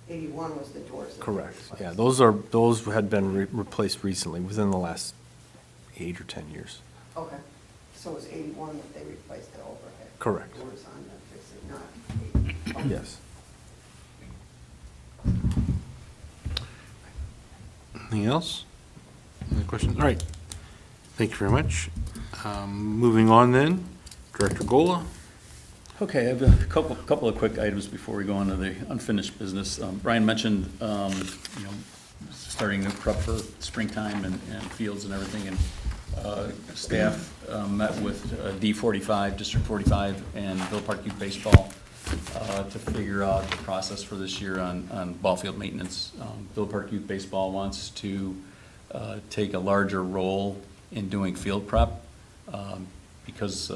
81 was the doors. that they Correct, yeah, replaced. those had been replaced recently, within the last 8 or 10 years. Okay, so it was 81 that they replaced the overhead. Correct. Doors on that, fixing, not 80. Okay. Yes. Anything else? Any questions? All right. Thank you very much. Moving on then, Director Gola. Okay, I have a couple of quick items before we go on to the unfinished business. Brian mentioned, starting to prep for springtime and fields and everything, and staff met with D45, District 45, and Villa Park Youth Baseball to figure out the process for this year on ball field maintenance. Villa Park Youth Baseball wants to take a larger role in doing field prep, because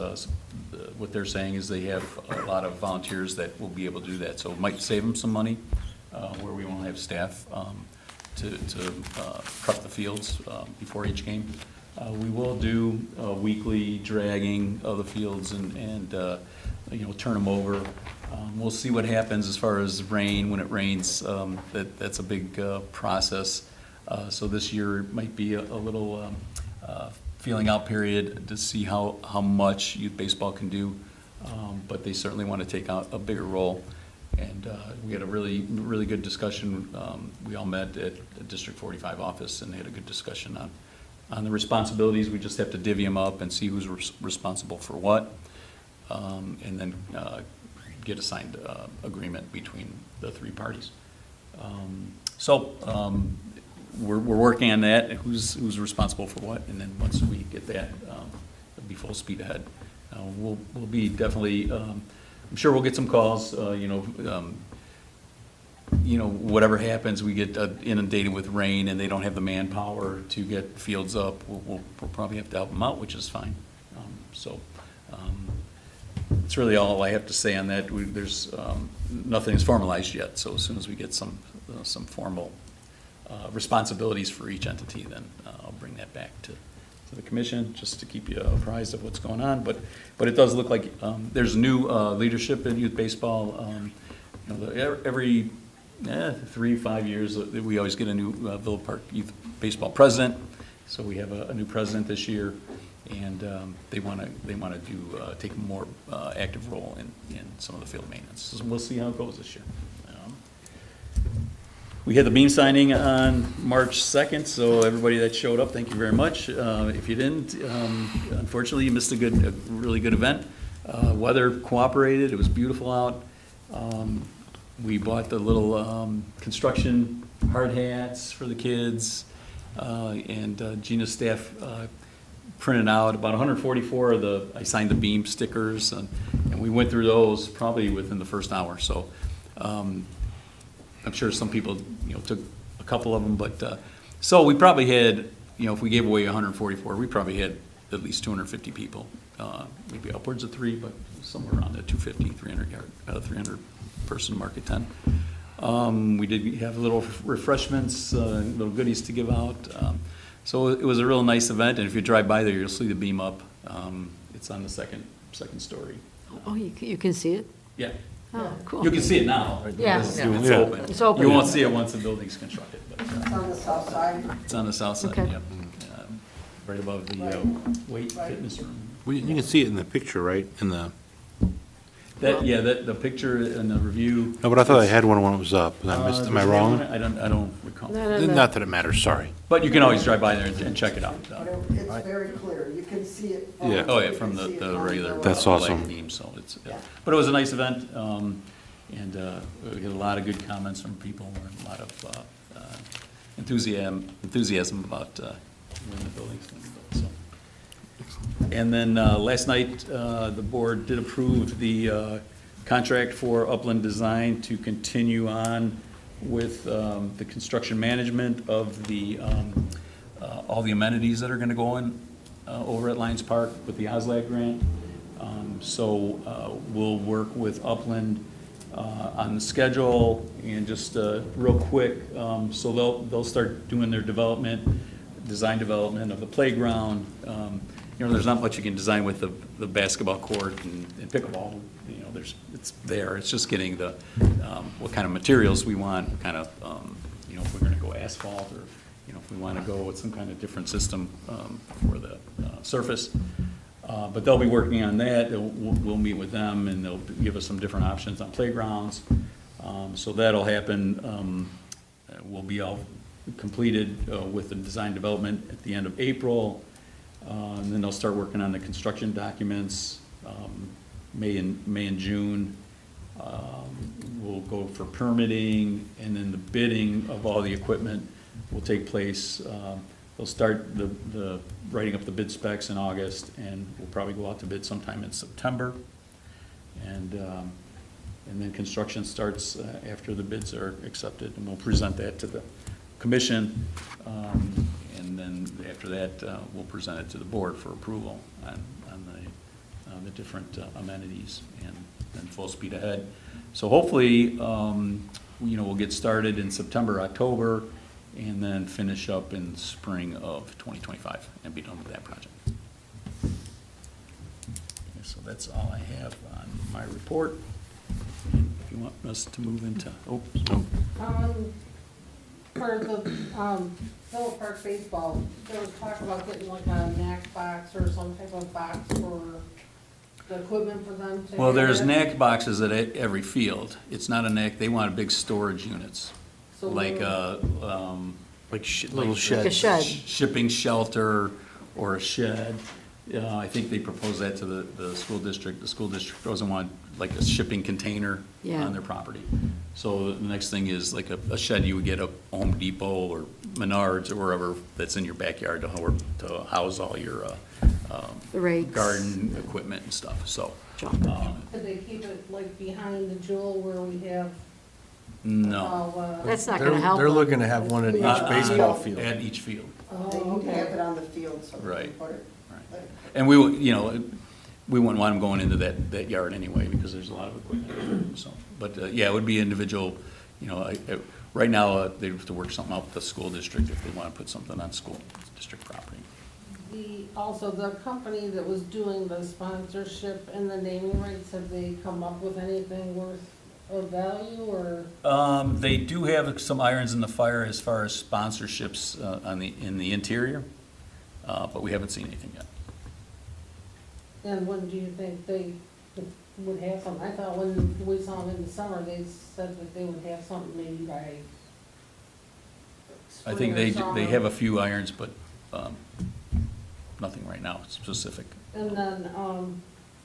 what they're saying is they have a lot of volunteers that will be able to do that. So it might save them some money, where we won't have staff to prep the fields before each game. We will do weekly dragging of the fields and turn them over. We'll see what happens as far as rain. When it rains, that's a big process. So this year might be a little feeling out period to see how much youth baseball can do, but they certainly want to take out a bigger role. And we had a really good discussion. We all met at the District 45 office and had a good discussion on On the responsibilities, we just have to divvy them up and see who's responsible for what, and then get a signed agreement between the three parties. We're working on that, who's responsible for what, and then once we get that, it'll be full speed ahead. We'll be definitely, I'm sure we'll get some calls, whatever happens, we get inundated with rain and they don't have the manpower to get fields up, we'll probably have to help them out, which is fine. It's really all I have to say on that. There's, nothing is formalized yet, so as soon as we get some formal responsibilities for each entity, then I'll bring that back to the commission, just to keep you apprised of what's going on. But it does look like there's new leadership in youth baseball. Every 3-5 years, we always get a new Villa Park Youth Baseball president. So we have a new president this year, and they want to take a more active role in some of the field maintenance. So we'll see how it goes this year. We had the beam signing on March 2nd, so everybody that showed up, thank you very much. If you didn't, unfortunately, you missed a really good event. Weather cooperated, it was beautiful out. We bought the little construction hard hats for the kids, and Gina's staff printed out about 144 of I signed the beam stickers, and we went through those probably within the first hour. So I'm sure some people, took a couple of them, but, so we probably had, if we gave away 144, we probably had at least 250 people, maybe upwards of 3, but somewhere around the 250, 300 person mark at 10. We did have little refreshments, little goodies to give out. So it was a real nice event, and if you drive by there, you'll see the beam up. It's on the second story. Oh, you can see it? Yeah. Oh, cool. You can see it now. Yeah. It's Yeah. open. It's open. You won't see it once the building's constructed, but It's on the south side. it's on the south side, Okay. yep. Right above the weight fitness room. Well, you can see it in the picture, right? In the, The picture and the review. no, but I thought I had one when it was up. and I missed. Am I Does it have wrong? on it? I don't recall. Not that it matters, sorry. But you can always drive by there and check it out. But it's very clear, you can see it. Yeah. Oh, yeah, you from can see it the on regular. That's light awesome. beam, so it's, Yeah. but it was a nice event, and we get a lot of good comments from people, and a lot of enthusiasm about when the building's going to be built, so. And then last night, the board did approve the contract for Upland Design to continue on with the construction management of the, all the amenities that are going to go in over at Lions Park with the OSLAD grant. So we'll work with Upland on the schedule, and just real quick, so they'll start doing their design development of the playground. There's not much you can design with the basketball court and pickleball. It's there. It's just getting the what kind of materials we want, what kind of if we're going to go asphalt, or if we want to go with some kind of different system for the surface. But they'll be working on that. We'll meet with them, and they'll give us some different options on playgrounds. So that'll happen. We'll be all completed with the design development at the end of April. And then they'll start working on the construction documents, May and June. We'll go for permitting, and then the bidding of all the equipment will take place. They'll start the writing up the bid specs in August, and we'll probably go out to bid sometime in September. And then construction starts after the bids are accepted, and we'll present that to the commission. And then after that, we'll present it to the board for approval on the different amenities, and then full speed ahead. So hopefully, we'll get started in September, October, and then finish up in spring of 2025 and be done with that project. Okay, so that's all I have on my report. If you want us to move into, For the Villa Park baseball, there was talk about getting like a knack box or some type of box for the equipment for them to. well, there's have. knack boxes at every field. It's not a knack, they want big storage units. So Like, we're- Like little Like a sheds. shed. Shipping shelter or a shed. I think they proposed that to the school district. The school district doesn't want like a shipping container Yeah. on their property. So the next thing is like a shed you would get at Home Depot or Menards or wherever that's in your backyard to house all your The rakes. garden equipment and stuff, so. Junk. Could they keep it like behind the Jewel where we have, No, That's not gonna help They're them. looking to have one at each baseball field. at each field. They need to have it on the field so they can Right. put it. Right. And we, you know, we wouldn't want them going into that yard anyway, because there's a lot of equipment, so. But, yeah, it would be individual, you know, right now, they'd have to work something out with the school district if they want to put something on school district property. also the company that was doing the sponsorship and the naming rights, have they come up with anything worth of value or? They do have some irons in the fire as far as sponsorships in the interior, but we haven't seen anything yet. And when do you think they would have some? I thought when we saw them in the summer, they said that they would have something maybe by I think spring or they summer. have a few irons, but nothing right now specific. And then,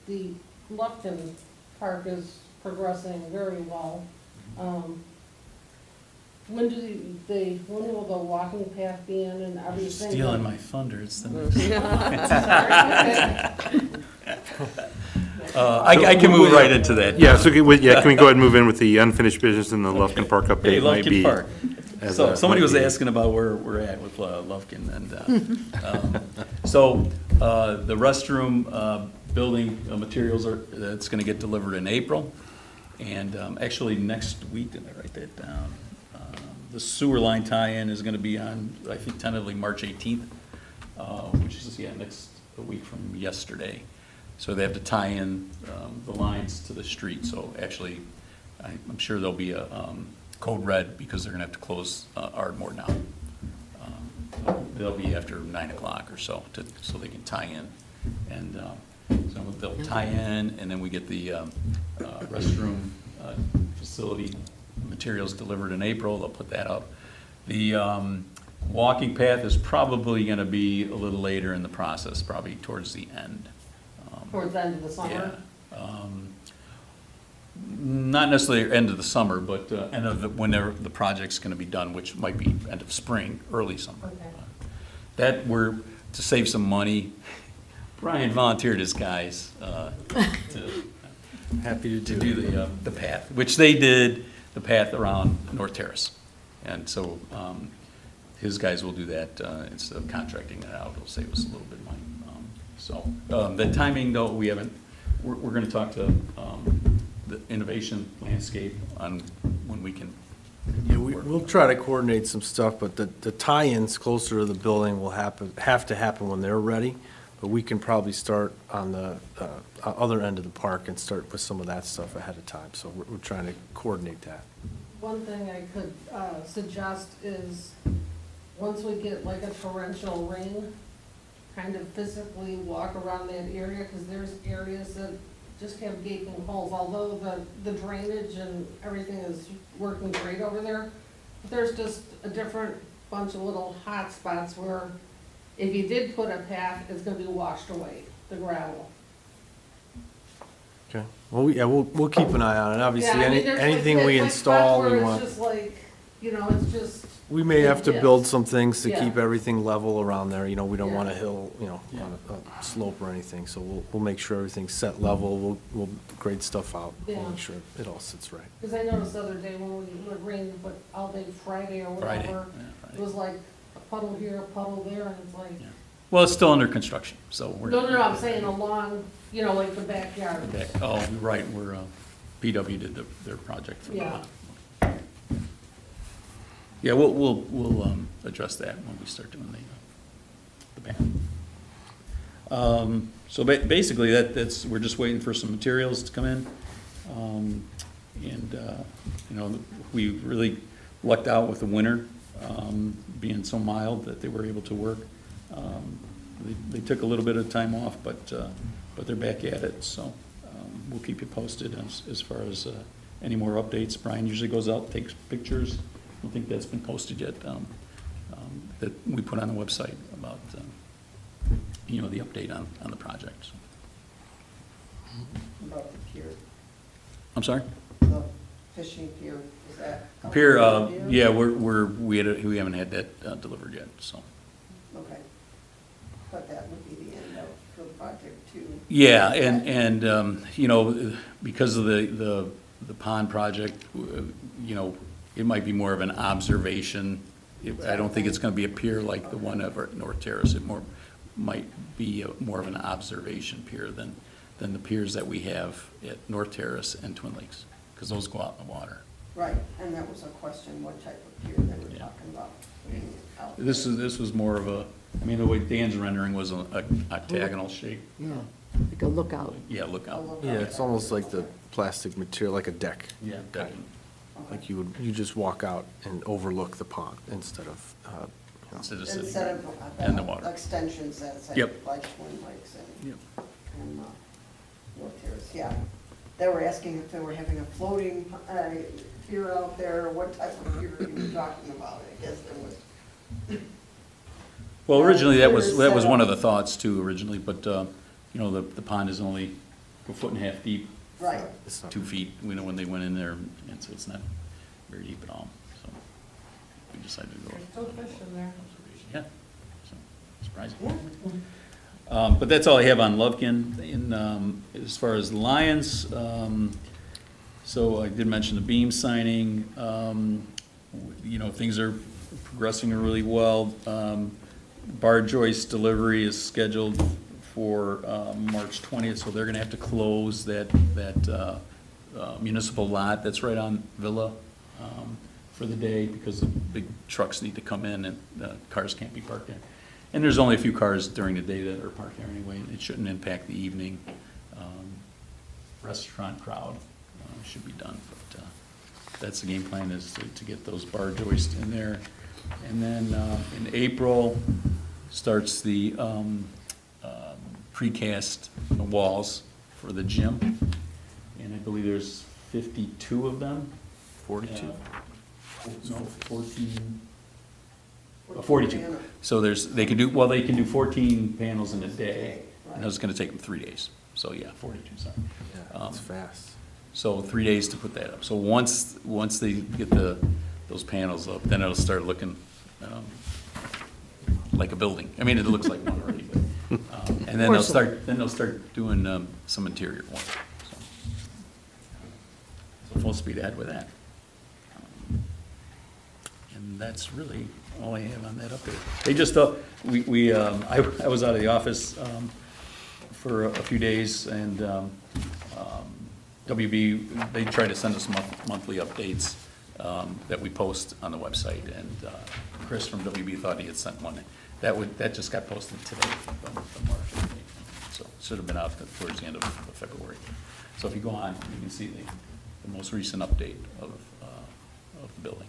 the Lufkin Park is progressing very well. When will the walking path be in and everything? Stealing my thunder, it's the I can move right into that. Yeah, so can we go ahead and move in with the unfinished business and the Lufkin Park Hey, update might Lufkin be. Park. as So a- somebody might was be- asking about where we're at with Lufkin, and, so, the restroom, building materials that's gonna get delivered in April. And, actually, next week, did I write that down? The sewer line tie-in is gonna be on, I think tentatively March 18th, which is, next week from yesterday. So they have to tie in, the lines to the street, so actually, I'm sure there'll be a, code red because they're gonna have to close, Ardmore down. They'll be after 9 o'clock or so so they can tie in. And, so they'll tie in and then we get the, restroom, facility materials delivered in April, they'll put that up. The, walking path is probably gonna be a little later in the process, probably towards the end. Towards the end of the summer? Yeah. Not necessarily end of the summer, but end of whenever the project's gonna be done, which might be end of spring, early summer. Okay. That to save some money, Brian volunteered his guys Happy to do the path, which they did, the path around North Terrace. And so his guys will do that instead of contracting it out, it'll save us a little bit of money. The timing, though, we haven't, we're gonna talk to the Innovation Landscape on when we can. Yeah, we'll try to coordinate some stuff, but the tie-ins closer to the building will have to happen when they're ready. But we can probably start on the other end of the park and start with some of that stuff ahead of time. So we're trying to coordinate that. One thing I could suggest is, once we get like a torrential rain, kind of physically walk around that area, because there's areas that just have gaping holes, although the drainage and everything is working great over there. There's just a different bunch of little hot spots where if you did put a path, it's gonna be washed away, the gravel. Okay. Well, we'll keep an eye on it. Obviously, Yeah, I mean, there's like anything that- we like install, spots we where want. It's just like, it's just. We may have to Yeah. build some things to Yeah. keep everything level around there, we don't Yeah. want a hill, on a slope or anything, so we'll make sure everything's set level, we'll grade stuff out, we'll Yeah. make sure it all sits right. Because I noticed the other day when it rained, but all day Friday or Friday, whatever, yeah, Friday. it was like a puddle here, a puddle there, and it's like, Yeah. Well, it's still under construction, so we're. no, I'm saying along, like the backyard. Oh, right, PW did their project for Yeah. that. Yeah, we'll address that when we start doing the path. So basically, that's, we're just waiting for some materials to come in. We really lucked out with the winter, being so mild that they were able to work. They took a little bit of time off, but they're back at it, so we'll keep you posted as far as any more updates. Brian usually goes out, takes pictures. I don't think that's been posted yet. that we put on the website about, you know, the update on the project. So. About the pier, I'm sorry? the fishing pier, is that? Pier, yeah, we haven't had that delivered yet, so. Okay. But that would be the end of the project too. Yeah, and you know, because of the pond project, you know, it might be more of an observation. I don't think it's gonna be a pier like the one over at North Terrace. It might be more of an observation pier than the piers that we have at North Terrace and Twin Lakes, because those go out in the water. Right, and that was a question, what type of pier they were Yeah. talking about putting it out. This was more of a, I mean, the way Dan's rendering was a octagonal shape. Yeah, like a lookout. Yeah, look out. Yeah, it's almost like the plastic material, like a deck. Yeah, definitely. Like you just walk out and overlook the pond instead of, you know. Instead of sitting Instead there in the of water. extensions that say Yep. like Twin Lakes Yep. and North Terrace, yeah. They were asking if they were having a floating pier out there, or what type of pier you were talking about, I guess there was. Well, originally, that was Pier is one of set the thoughts too, originally, but, you know, the pond is only a foot and a half deep, Right, It's not- 2 feet, we know when they went in there, and so it's not very deep at all, so we decided to go. There's still fish in there. Yeah, so, surprising. But that's all I have on Lovekin. As far as Lions, so I did mention the beam signing. You know, things are progressing really well. Bar joist delivery is scheduled for March 20th, so they're gonna have to close that municipal lot that's right on Villa for the day, because the big trucks need to come in and cars can't be parked there. And there's only a few cars during the day that are parked there anyway, and it shouldn't impact the evening restaurant crowd. Should be done, but that's the game plan, is to get those bar joists in there. And then in April starts the precast walls for the gym, and I believe there's 52 of them. 42? No, 14. 42. So they can do 14 panels in a day, and it's gonna take them 3 days. So, yeah, 42, sorry. Yeah, it's fast. So 3 days to put that up. So once they get those panels up, then it'll start looking like a building. I mean, it looks like one already, but, and then they'll start doing some interior work. So full speed ahead with that. And that's really all I have on that update. They just, I was out of the office for a few days, and WB, they try to send us monthly updates that we post on the website, and Chris from WB thought he had sent one. That just got posted today, the March update. So it should have been out towards the end of February. So if you go on, you can see the most recent update of the building.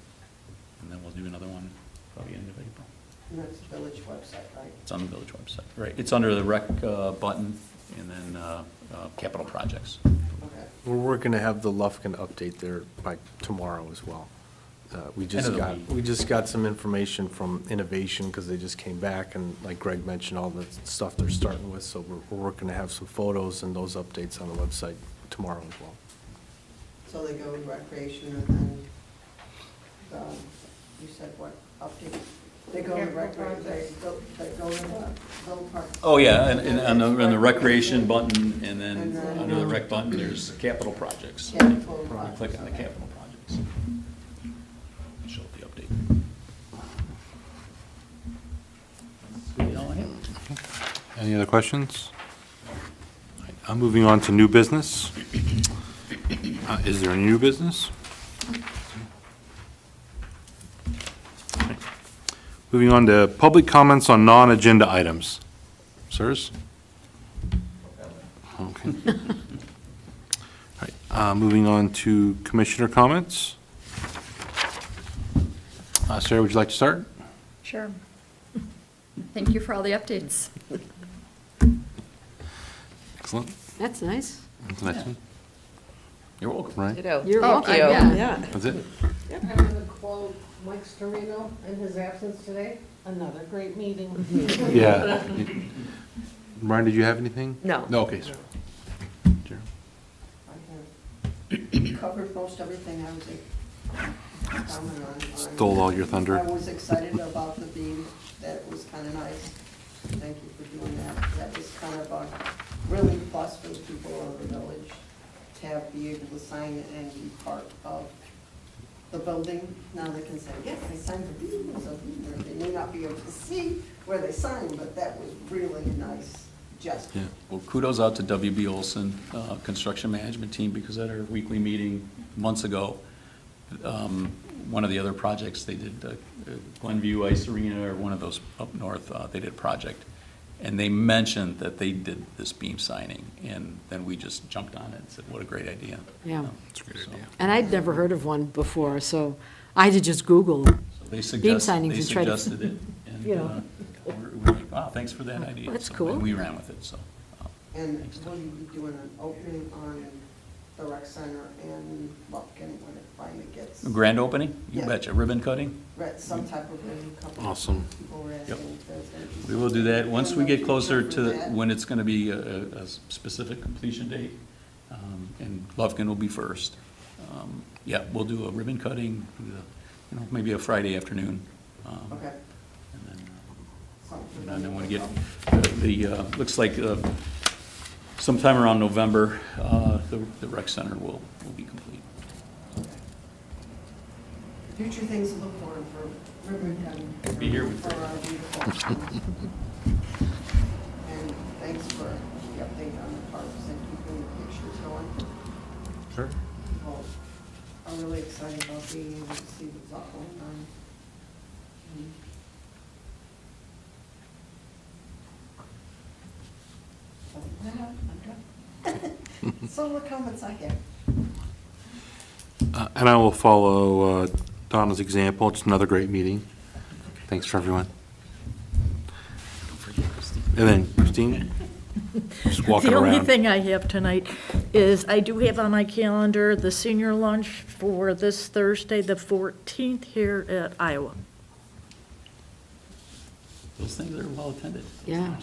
And then we'll do another one probably end of April. and that's the village website, right? It's on the village website, right? It's under the rec button, and then capital projects. Okay. We're working to have the Lufkin update there by tomorrow as well. We End of the week. just got some information from Innovation, because they just came back, and like Greg mentioned, all the stuff they're starting with, so we're working to have some photos and those updates on the website tomorrow as well. So they go to recreation and then, you said what, update? They go to recreation, they go to the Villa Park. Oh, yeah, and on the recreation button, and then And then- under the rec button, there's capital projects. Capital You projects, click on the okay. capital projects. Show the update. That's all I have. Any other questions? I'm moving on to new business. Is there any new business? Okay. Moving on to public comments on non-agenda items. Sirs? Okay. All right, moving on to commissioner comments. Sarah, would you like to start? Sure. Thank you for all the updates. Excellent. That's nice. That's a nice one. You're welcome. Right, You're Oh, welcome. yeah. that's it? I'm going to quote Mike Storino in his absence today. Another great meeting. Yeah. Brian, did you have anything? No. No, okay, sir. Sure. I have covered most everything I was commenting on. Stole all your thunder. I was excited about the beam, that was kind of nice. Thank you for doing that. That was kind of a really plus for the people of the village to be able to sign it and be part of the building. Now they can say, yes, I signed the beam, so they may not be able to see where they signed, but that was really a nice gesture. Yeah. Well, kudos out to WB Olson, construction management team, because at our weekly meeting months ago, one of the other projects they did, Glenview Ice Arena, or one of those up north, they did a project. And they mentioned that they did this beam signing, and then we just jumped on it and said, what a great idea. Yeah. That's a great idea. And I'd never heard of one before, so I had to just Google. So they Beam signings they and try to- suggested it, and You know. we're like, wow, thanks for that idea. That's So, cool. And we ran with it, so. And will you be doing an opening on the rec center and Lufkin when it finally gets? Grand opening? You Yeah. betcha. Ribbon cutting? Some type of ribbon company. Awesome. People were asking if there's gonna be We will do that. Once we get closer to that. when it's going to be a specific completion date, and Lufkin will be first. Yeah, we'll do a ribbon cutting, maybe a Friday afternoon. Okay. And then, Something. and then when we get, looks like sometime around November, the rec center will be complete. Future things to look forward for ribbon cutting. Be here with For our beautiful. And thanks for the update on the parks and keeping the pictures going. Sure. Well, I'm really excited about being able to see what's all going on. I'm done. So the comments I have. And I will follow Donna's example. It's another great meeting. Thanks for everyone. And then Christine, just walking The only around. thing I have tonight is I do have on my calendar the senior lunch for this Thursday, the 14th, here at Iowa. Those things are well attended. Yeah.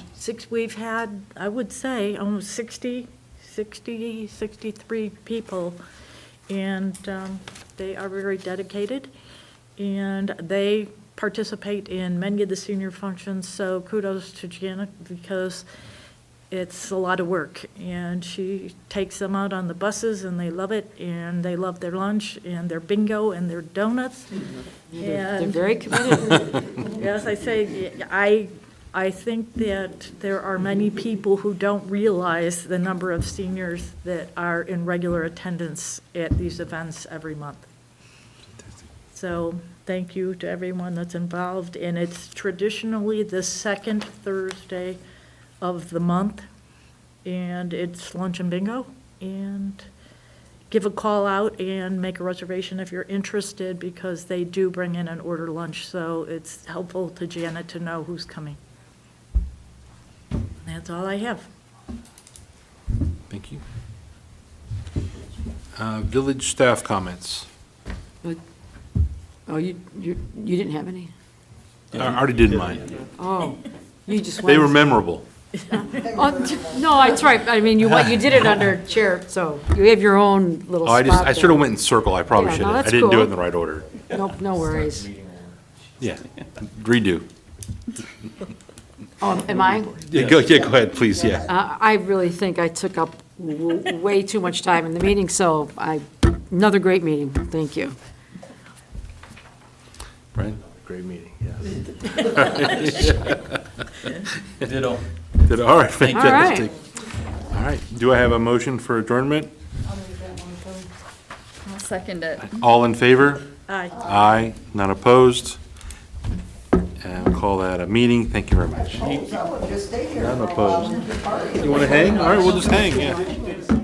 We've had, I would say, almost 63 people, and they are very dedicated, and they participate in many of the senior functions, so kudos to Janet, because it's a lot of work, and she takes them out on the buses, and they love it, and they love their lunch, and their bingo, and their donuts. They're And- very committed. Yes, I say, I think that there are many people who don't realize the number of seniors that are in regular attendance at these events every month. So, thank you to everyone that's involved, and it's traditionally the second Thursday of the month, and it's lunch and bingo, and give a call out and make a reservation if you're interested, because they do bring in and order lunch, so it's helpful to Janet to know who's coming. That's all I have. Thank you. Village staff comments. Oh, you didn't have any? I already did mine. Oh, you just went. They were memorable. Oh, no, that's right. I mean, you did it under chair, so you have your own little Oh, spot I sort there. of went in circle. I probably Yeah, should no, have. I that's didn't do cool. it in the right order. Nope, no worries. Yeah, redo. Oh, am I? Yeah, go ahead, please, yeah. I really think I took up way too much time in the meeting, so another great meeting. Thank you. Brian? Great meeting, yes. Ditto. All right, fantastic. right. All right, do I have a motion for adjournment? I'll make that motion. I'll second it. All in favor? Aye. Aye, none opposed. And we'll call that a meeting. Thank you very much. So, just stay here None for a while. opposed. You want to hang? All right, we'll just hang, yeah.